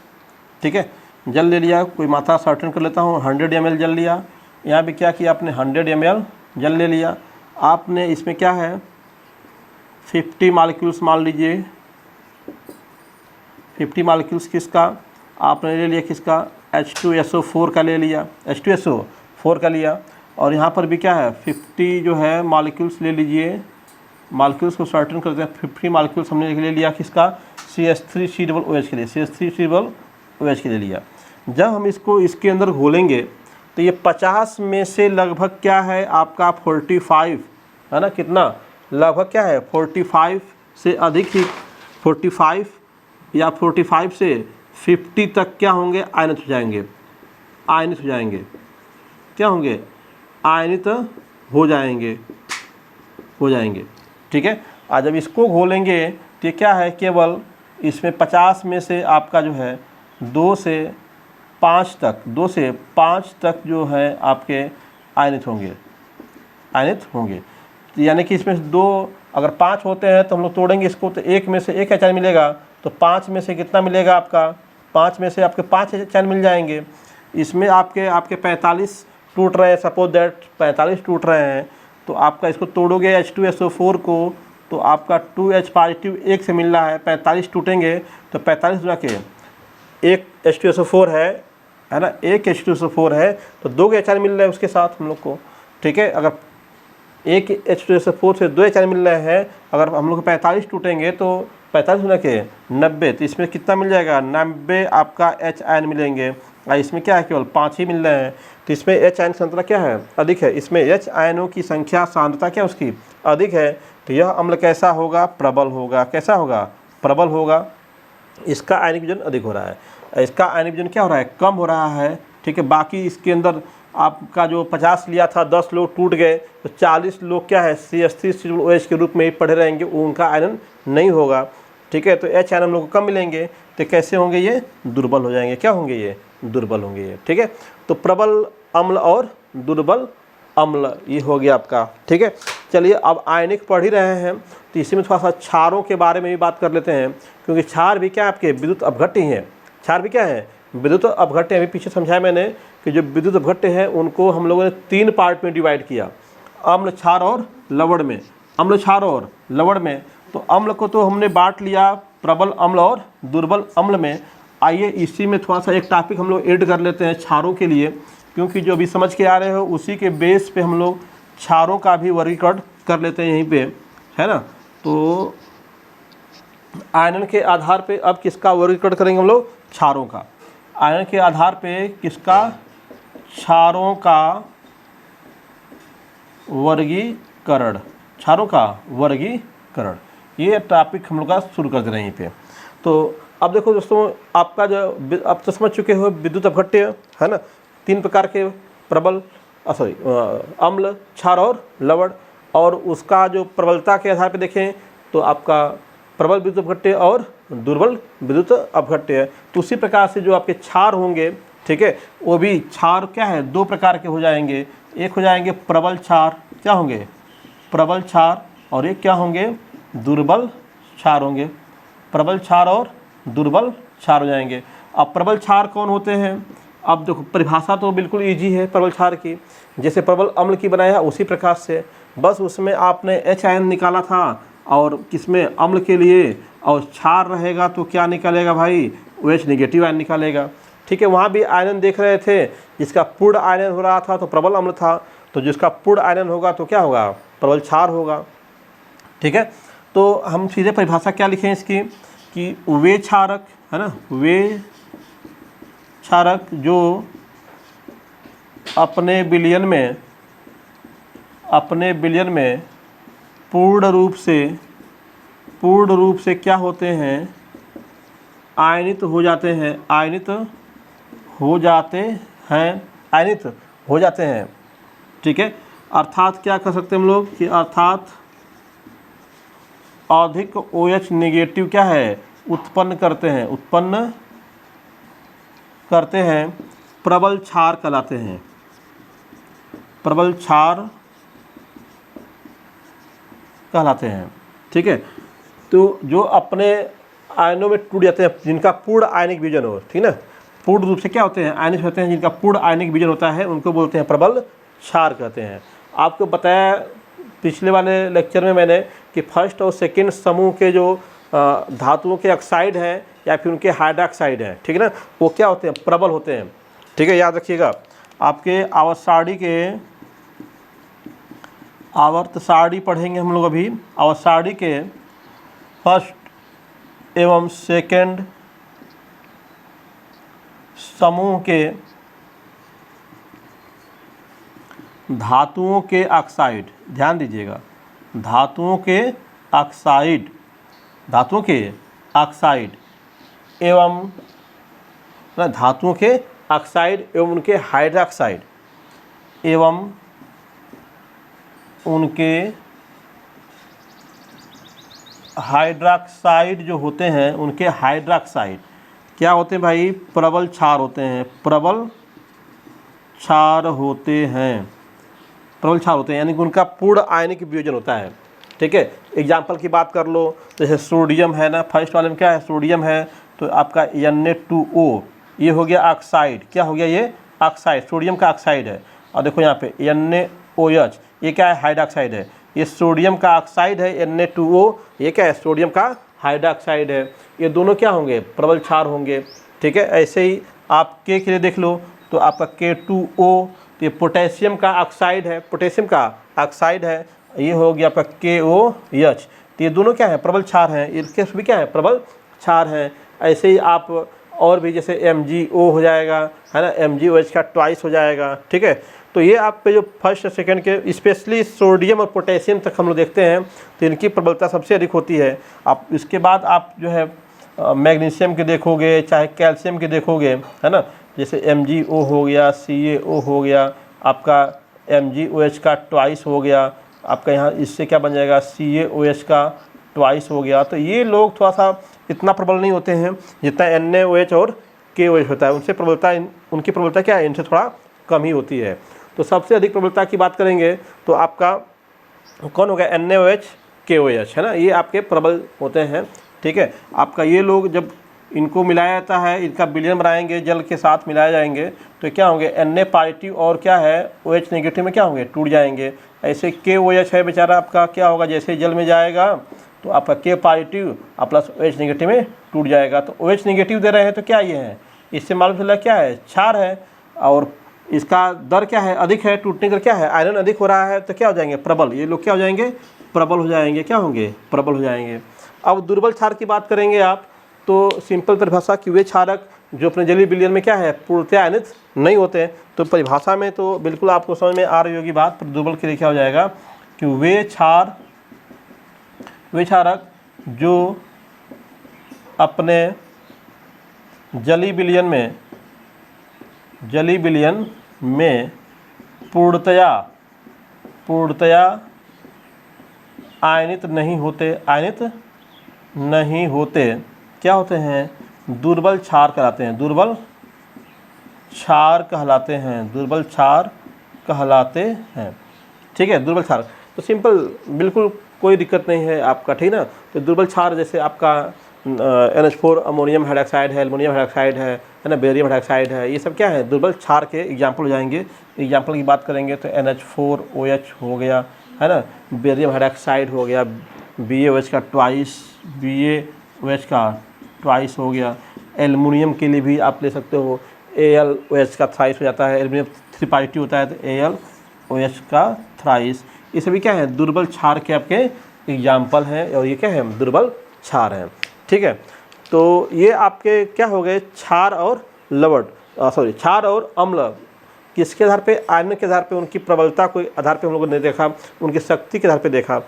ठीक है, जल ले लिया, कोई मात्रा सर्टेन कर लेता हूँ, 100 ml जल लिया। यहाँ पे क्या किया आपने, 100 ml जल ले लिया। आपने इसमें क्या है 50 मॉलिक्यूल्स मान लीजिए, 50 मॉलिक्यूल्स किसका आपने ले लिया, किसका H2SO4 का ले लिया, H2SO4 का लिया। और यहाँ पर भी क्या है 50 जो है मॉलिक्यूल्स ले लीजिए, मॉलिक्यूल्स को सर्टेन करते हैं। 50 मॉलिक्यूल्स हमने ले लिया किसका, CH3COOH के लिए, CH3COOH के लिए लिया। जब हम इसको इसके अंदर घोलेंगे तो ये 50 में से लगभग क्या है आपका 45 है ना, कितना लगभग क्या है 45 से अधिक ही, 45 या 45 से 50 तक क्या होंगे, आयनित हो जाएंगे, आयनित हो जाएंगे, क्या होंगे, आयनित हो जाएंगे, ठीक है। आज जब इसको घोलेंगे तो ये क्या है, केवल इसमें 50 में से आपका जो है 2 से 5 तक जो है आपके आयनित होंगे, तो यानी कि इसमें 2 अगर 5 होते हैं तो हम लोग तोड़ेंगे इसको तो 1 में से 1 एच मिलेगा, तो 5 में से कितना मिलेगा आपका, 5 में से आपके 5 एच मिल जाएंगे। इसमें आपके टूट रहे हैं, सपोज दैट 45 टूट रहे हैं, तो आपका इसको तोड़ोगे H2SO4 को, तो आपका 2H पॉजिटिव एक से मिल रहा है, 45 टूटेंगे तो 45 गुना के एक H2SO4 है ना, एक H2SO4 है तो 2 के H मिल रहे हैं उसके साथ हम लोग को, ठीक है। अगर एक H2SO4 से 2 H मिल रहे हैं, अगर हम लोग 45 टूटेंगे तो 45 गुना के 90, तो इसमें कितना मिल जाएगा, 90 आपका H आयन मिलेंगे। और इसमें क्या है, केवल 5 ही मिल रहे हैं, तो इसमें H आयन सांद्रता क्या है, अधिक है। इसमें H आयनों की संख्या सांद्रता क्या उसकी अधिक है, तो यह अम्ल कैसा होगा, प्रबल होगा। कैसा होगा, प्रबल होगा। इसका आयनिक विजन अधिक हो रहा है, इसका आयनिक विजन क्या हो रहा है, कम हो रहा है, ठीक है। बाकी इसके अंदर आपका जो 50 लिया था, 10 लोग टूट गए, तो 40 लोग क्या है CH3COOH के रूप में ही पढ़े रहेंगे, उनका आयरन नहीं होगा, ठीक है। तो H आयन हम लोग को कम मिलेंगे, तो कैसे होंगे ये, दुर्बल हो जाएंगे। क्या होंगे ये, दुर्बल होंगे ये, ठीक है। तो प्रबल अम्ल और दुर्बल अम्ल ये हो गया आपका, ठीक है। चलिए अब आयनिक पढ़ ही रहे हैं, तो इसी में थोड़ा सा क्षारों के बारे में भी बात कर लेते हैं, क्योंकि क्षार भी क्या आपके विद्युत अपघट्य ही हैं। क्षार भी क्या है, विद्युत अपघट्य। अभी पीछे समझाया मैंने कि जो विद्युत अपघट्य है उनको हम लोगों ने 3 पार्ट में डिवाइड किया, अम्ल, क्षार और लवण में। अम्ल, क्षार और लवण में, तो अम्ल को तो हमने बांट लिया प्रबल अम्ल और दुर्बल अम्ल में। आइए इसी में थोड़ा सा एक टॉपिक हम लोग ऐड कर लेते हैं क्षारों के लिए, क्योंकि जो अभी समझ के आ रहे हो उसी के बेस पे हम लोग क्षारों का भी वर्गीकरण कर लेते हैं यहीं पे, है ना। तो आयनन के आधार पे अब किसका वर्गीकरण करेंगे हम लोग, क्षारों का। आयनन के आधार पे किसका, क्षारों का वर्गीकरण, क्षारों का वर्गीकरण। ये टॉपिक हम लोग का शुरू कर दे रहे हैं यहीं पे। तो अब देखो दोस्तों, आपका जो अब तो समझ चुके हो विद्युत अपघट्य, है ना, 3 प्रकार के, प्रबल अम्ल, क्षार और लवण। और उसका जो प्रबलता के आधार पे देखें तो आपका प्रबल विद्युत अपघट्य और दुर्बल विद्युत अपघट्य है। तो उसी प्रकार से जो आपके क्षार होंगे, ठीक है, वो भी क्षार क्या है, 2 प्रकार के हो जाएंगे। एक हो जाएंगे प्रबल क्षार, क्या होंगे, प्रबल क्षार, और एक क्या होंगे, दुर्बल क्षार होंगे। प्रबल क्षार और दुर्बल क्षार हो जाएंगे। अब प्रबल क्षार कौन होते हैं, अब देखो परिभाषा तो बिल्कुल ईजी है प्रबल क्षार की, जैसे प्रबल अम्ल की बनाया उसी प्रकार से, बस उसमें आपने H आयन निकाला था और किसमें, अम्ल के लिए, और क्षार रहेगा तो क्या निकालेगा भाई, OH नेगेटिव आयन निकालेगा, ठीक है। वहाँ भी आयनन देख रहे थे, जिसका पूर्ण आयनन हो रहा था तो प्रबल अम्ल था, तो जिसका पूर्ण आयनन होगा तो क्या होगा, प्रबल क्षार होगा, ठीक है। तो हम सीधे परिभाषा क्या लिखें इसकी, कि वे क्षारक, है ना, वे क्षारक जो अपने विलयन में पूर्ण रूप से क्या होते हैं, आयनित हो जाते हैं, ठीक है। अर्थात क्या कर सकते हैं हम लोग, कि अर्थात अधिक OH नेगेटिव क्या है, उत्पन्न करते हैं, प्रबल क्षार कहलाते हैं, प्रबल क्षार कहलाते हैं, ठीक है। तो जो अपने आयनों में टूट जाते हैं, जिनका पूर्ण आयनिक विजन हो, ठीक ना, पूर्ण रूप से क्या होते हैं, आयनिक होते हैं, जिनका पूर्ण आयनिक विजन होता है, उनको बोलते हैं प्रबल क्षार कहते हैं। आपको बताया पिछले वाले लेक्चर में मैंने कि फर्स्ट और सेकंड समूह के जो धातुओं के ऑक्साइड हैं या फिर उनके हाइड्रोक्साइड हैं, ठीक है ना, वो क्या होते हैं, प्रबल होते हैं, ठीक है। याद रखिएगा, आपके आवर्त सारणी पढ़ेंगे हम लोग अभी। आवर्त सारणी के फर्स्ट एवं सेकंड समूह के धातुओं के ऑक्साइड, ध्यान दीजिएगा, धातुओं के ऑक्साइड एवं उनके हाइड्रोक्साइड एवं उनके हाइड्रोक्साइड जो होते हैं, उनके हाइड्रोक्साइड क्या होते हैं भाई, प्रबल क्षार होते हैं, प्रबल क्षार होते हैं, यानी कि उनका पूर्ण आयनिक वियोजन होता है, ठीक है। एग्जाम्पल की बात कर लो, जैसे सोडियम है ना, फर्स्ट वाले में क्या है, सोडियम है, तो आपका Na2O ये हो गया ऑक्साइड, क्या हो गया ये ऑक्साइड, सोडियम का ऑक्साइड है। और देखो यहाँ पे NaOH, ये क्या है, हाइड्रोक्साइड है। ये सोडियम का ऑक्साइड है Na2O, ये क्या है, सोडियम का हाइड्रोक्साइड है। ये दोनों क्या होंगे, प्रबल क्षार होंगे। ठीक है, ऐसे ही आप के लिए देख लो तो आपका K2O, तो ये पोटेशियम का ऑक्साइड है, पोटेशियम का ऑक्साइड है। ये हो गया आपका KOH, तो ये दोनों क्या है, प्रबल क्षार हैं। इनके भी क्या है, प्रबल क्षार हैं। ऐसे ही आप और भी जैसे MgO हो जाएगा, है ना, MgOH का ट्वाइस हो जाएगा। ठीक है, तो ये आप पे जो फर्स्ट सेकंड के स्पेशली सोडियम और पोटेशियम तक हम लोग देखते हैं तो इनकी प्रबलता सबसे अधिक होती है। आप इसके बाद आप जो है मैग्नीशियम के देखोगे, चाहे कैल्शियम के देखोगे, है ना, जैसे MgO हो गया, CaO हो गया, आपका MgOH का ट्वाइस हो गया, आपका यहाँ इससे क्या बन जाएगा, CaOH का ट्वाइस हो गया। तो ये लोग थोड़ा सा इतना प्रबल नहीं होते हैं जितना NaOH और KOH होता है। उनसे प्रबलता, उनकी प्रबलता क्या है, इनसे थोड़ा कम ही होती है। तो सबसे अधिक प्रबलता की बात करेंगे तो आपका कौन हो गया, NaOH KOH, है ना, ये आपके प्रबल होते हैं। ठीक है, आपका ये लोग जब इनको मिलाया जाता है, इनका विलयन बनाएंगे, जल के साथ मिलाए जाएंगे तो क्या होंगे, Na पॉजिटिव और क्या है, OH नेगेटिव में क्या होंगे, टूट जाएंगे। ऐसे KOH है बेचारा, आपका क्या होगा, जैसे जल में जाएगा तो आपका K पॉजिटिव और प्लस OH नेगेटिव में टूट जाएगा। तो OH नेगेटिव दे रहे हैं तो क्या ये है, इससे मालूम चला क्या है, क्षार है, और इसका दर क्या है, अधिक है, टूटने का क्या है, आयरन अधिक हो रहा है, तो क्या हो जाएंगे, प्रबल। ये लोग क्या हो जाएंगे, प्रबल हो जाएंगे। क्या होंगे, प्रबल हो जाएंगे। अब दुर्बल क्षार की बात करेंगे आप तो सिंपल परिभाषा कि वे क्षारक जो अपने जलीय विलयन में क्या है, पूर्णतः आयनित नहीं होते। तो परिभाषा में तो बिल्कुल आपको समझ में आ रही होगी बात, पर दुर्बल के लिए क्या हो जाएगा कि वे क्षारक जो अपने जलीय विलयन में पूर्णतया आयनित नहीं होते, क्या होते हैं, दुर्बल क्षार कहलाते हैं। दुर्बल क्षार कहलाते हैं। ठीक है, दुर्बल क्षार तो सिंपल, बिल्कुल कोई दिक्कत नहीं है आपका। ठीक ना, तो दुर्बल क्षार जैसे आपका NH4 अमोनियम हाइड्रोक्साइड है, एल्युमिनियम हाइड्रोक्साइड है ना, बेरियम हाइड्रोक्साइड है, ये सब क्या है, दुर्बल क्षार के एग्जाम्पल हो जाएंगे। एग्जाम्पल की बात करेंगे तो NH4OH हो गया, है ना, बेरियम हाइड्रोक्साइड हो गया, BaOH का ट्वाइस हो गया। एल्युमिनियम के लिए भी आप ले सकते हो, AlOH का थ्राइस हो जाता है, एल्युमिनियम 3 पॉजिटिव होता है तो AlOH का थ्राइस। ये सभी क्या है, दुर्बल क्षार के आपके एग्जाम्पल हैं, और ये क्या है, दुर्बल क्षार हैं। ठीक है, तो ये आपके क्या हो गए, क्षार और क्षार और अम्ल किसके आधार पे, आयन के आधार पे, उनकी प्रबलता के आधार पे हम लोगों ने देखा, उनकी शक्ति के आधार पे देखा।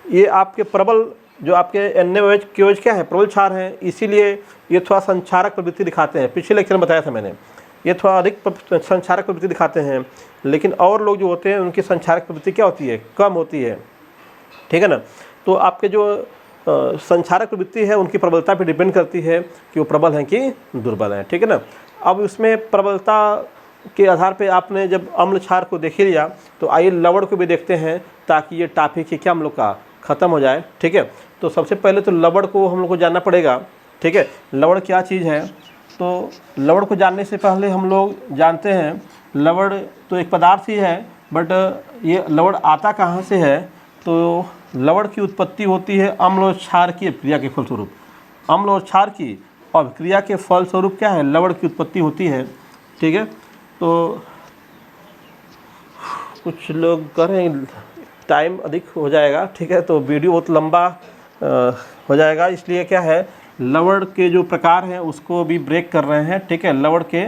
ये आपके प्रबल जो आपके NaOH KOH क्या है, प्रबल क्षार हैं, इसीलिए ये थोड़ा संक्षारक प्रवृत्ति दिखाते हैं। पिछले लेक्चर में बताया था मैंने, ये थोड़ा अधिक संक्षारक प्रवृत्ति दिखाते हैं। लेकिन और लोग जो होते हैं उनकी संक्षारक प्रवृत्ति क्या होती है, कम होती है। ठीक है ना, तो आपके जो संक्षारक प्रवृत्ति है उनकी प्रबलता पे डिपेंड करती है कि वो प्रबल हैं कि दुर्बल हैं। ठीक है ना, अब इसमें प्रबलता के आधार पे आपने जब अम्ल क्षार को देख लिया तो आइए लवण को भी देखते हैं, ताकि ये टॉपिक ही क्या हम लोग का ख़त्म हो जाए। ठीक है, तो सबसे पहले तो लवण को हम लोग को जानना पड़ेगा। ठीक है, लवण क्या चीज़ है, तो लवण को जानने से पहले हम लोग जानते हैं लवण तो एक पदार्थ ही है, बट ये लवण आता कहाँ से है, तो लवण की उत्पत्ति होती है अम्ल और क्षार की क्रिया के फलस्वरूप। अम्ल और क्षार की और क्रिया के फलस्वरूप क्या है, लवण की उत्पत्ति होती है। ठीक है, तो कुछ लोग कह रहे हैं टाइम अधिक हो जाएगा। ठीक है, तो वीडियो बहुत लंबा हो जाएगा, इसलिए क्या है, लवण के जो प्रकार हैं उसको भी ब्रेक कर रहे हैं। ठीक है, लवण के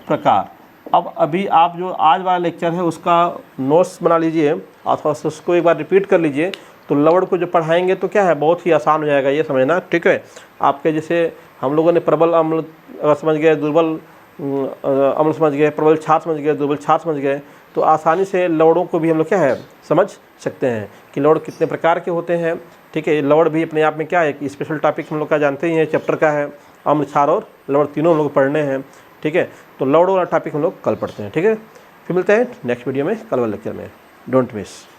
प्रकार। अब अभी आप जो आज वाला लेक्चर है उसका नोट्स बना लीजिए अथवा उसको एक बार रिपीट कर लीजिए, तो लवण को जो पढ़ाएंगे तो क्या है, बहुत ही आसान हो जाएगा ये समझना। ठीक है, आपके जैसे हम लोगों ने प्रबल अम्ल समझ गए, दुर्बल अम्ल समझ गए, प्रबल क्षार समझ गए, दुर्बल क्षार समझ गए, तो आसानी से लवणों को भी हम लोग क्या है, समझ सकते हैं कि लवण कितने प्रकार के होते हैं। ठीक है, लवण भी अपने आप में क्या है कि स्पेशल टॉपिक हम लोग का जानते ही हैं, चैप्टर का है। अम्ल, क्षार और लवण तीनों हम लोग पढ़ने हैं। ठीक है, तो लवण वाला टॉपिक हम लोग कल पढ़ते हैं। ठीक है, फिर मिलते हैं नेक्स्ट वीडियो में, कल वाले लेक्चर में। Don't miss.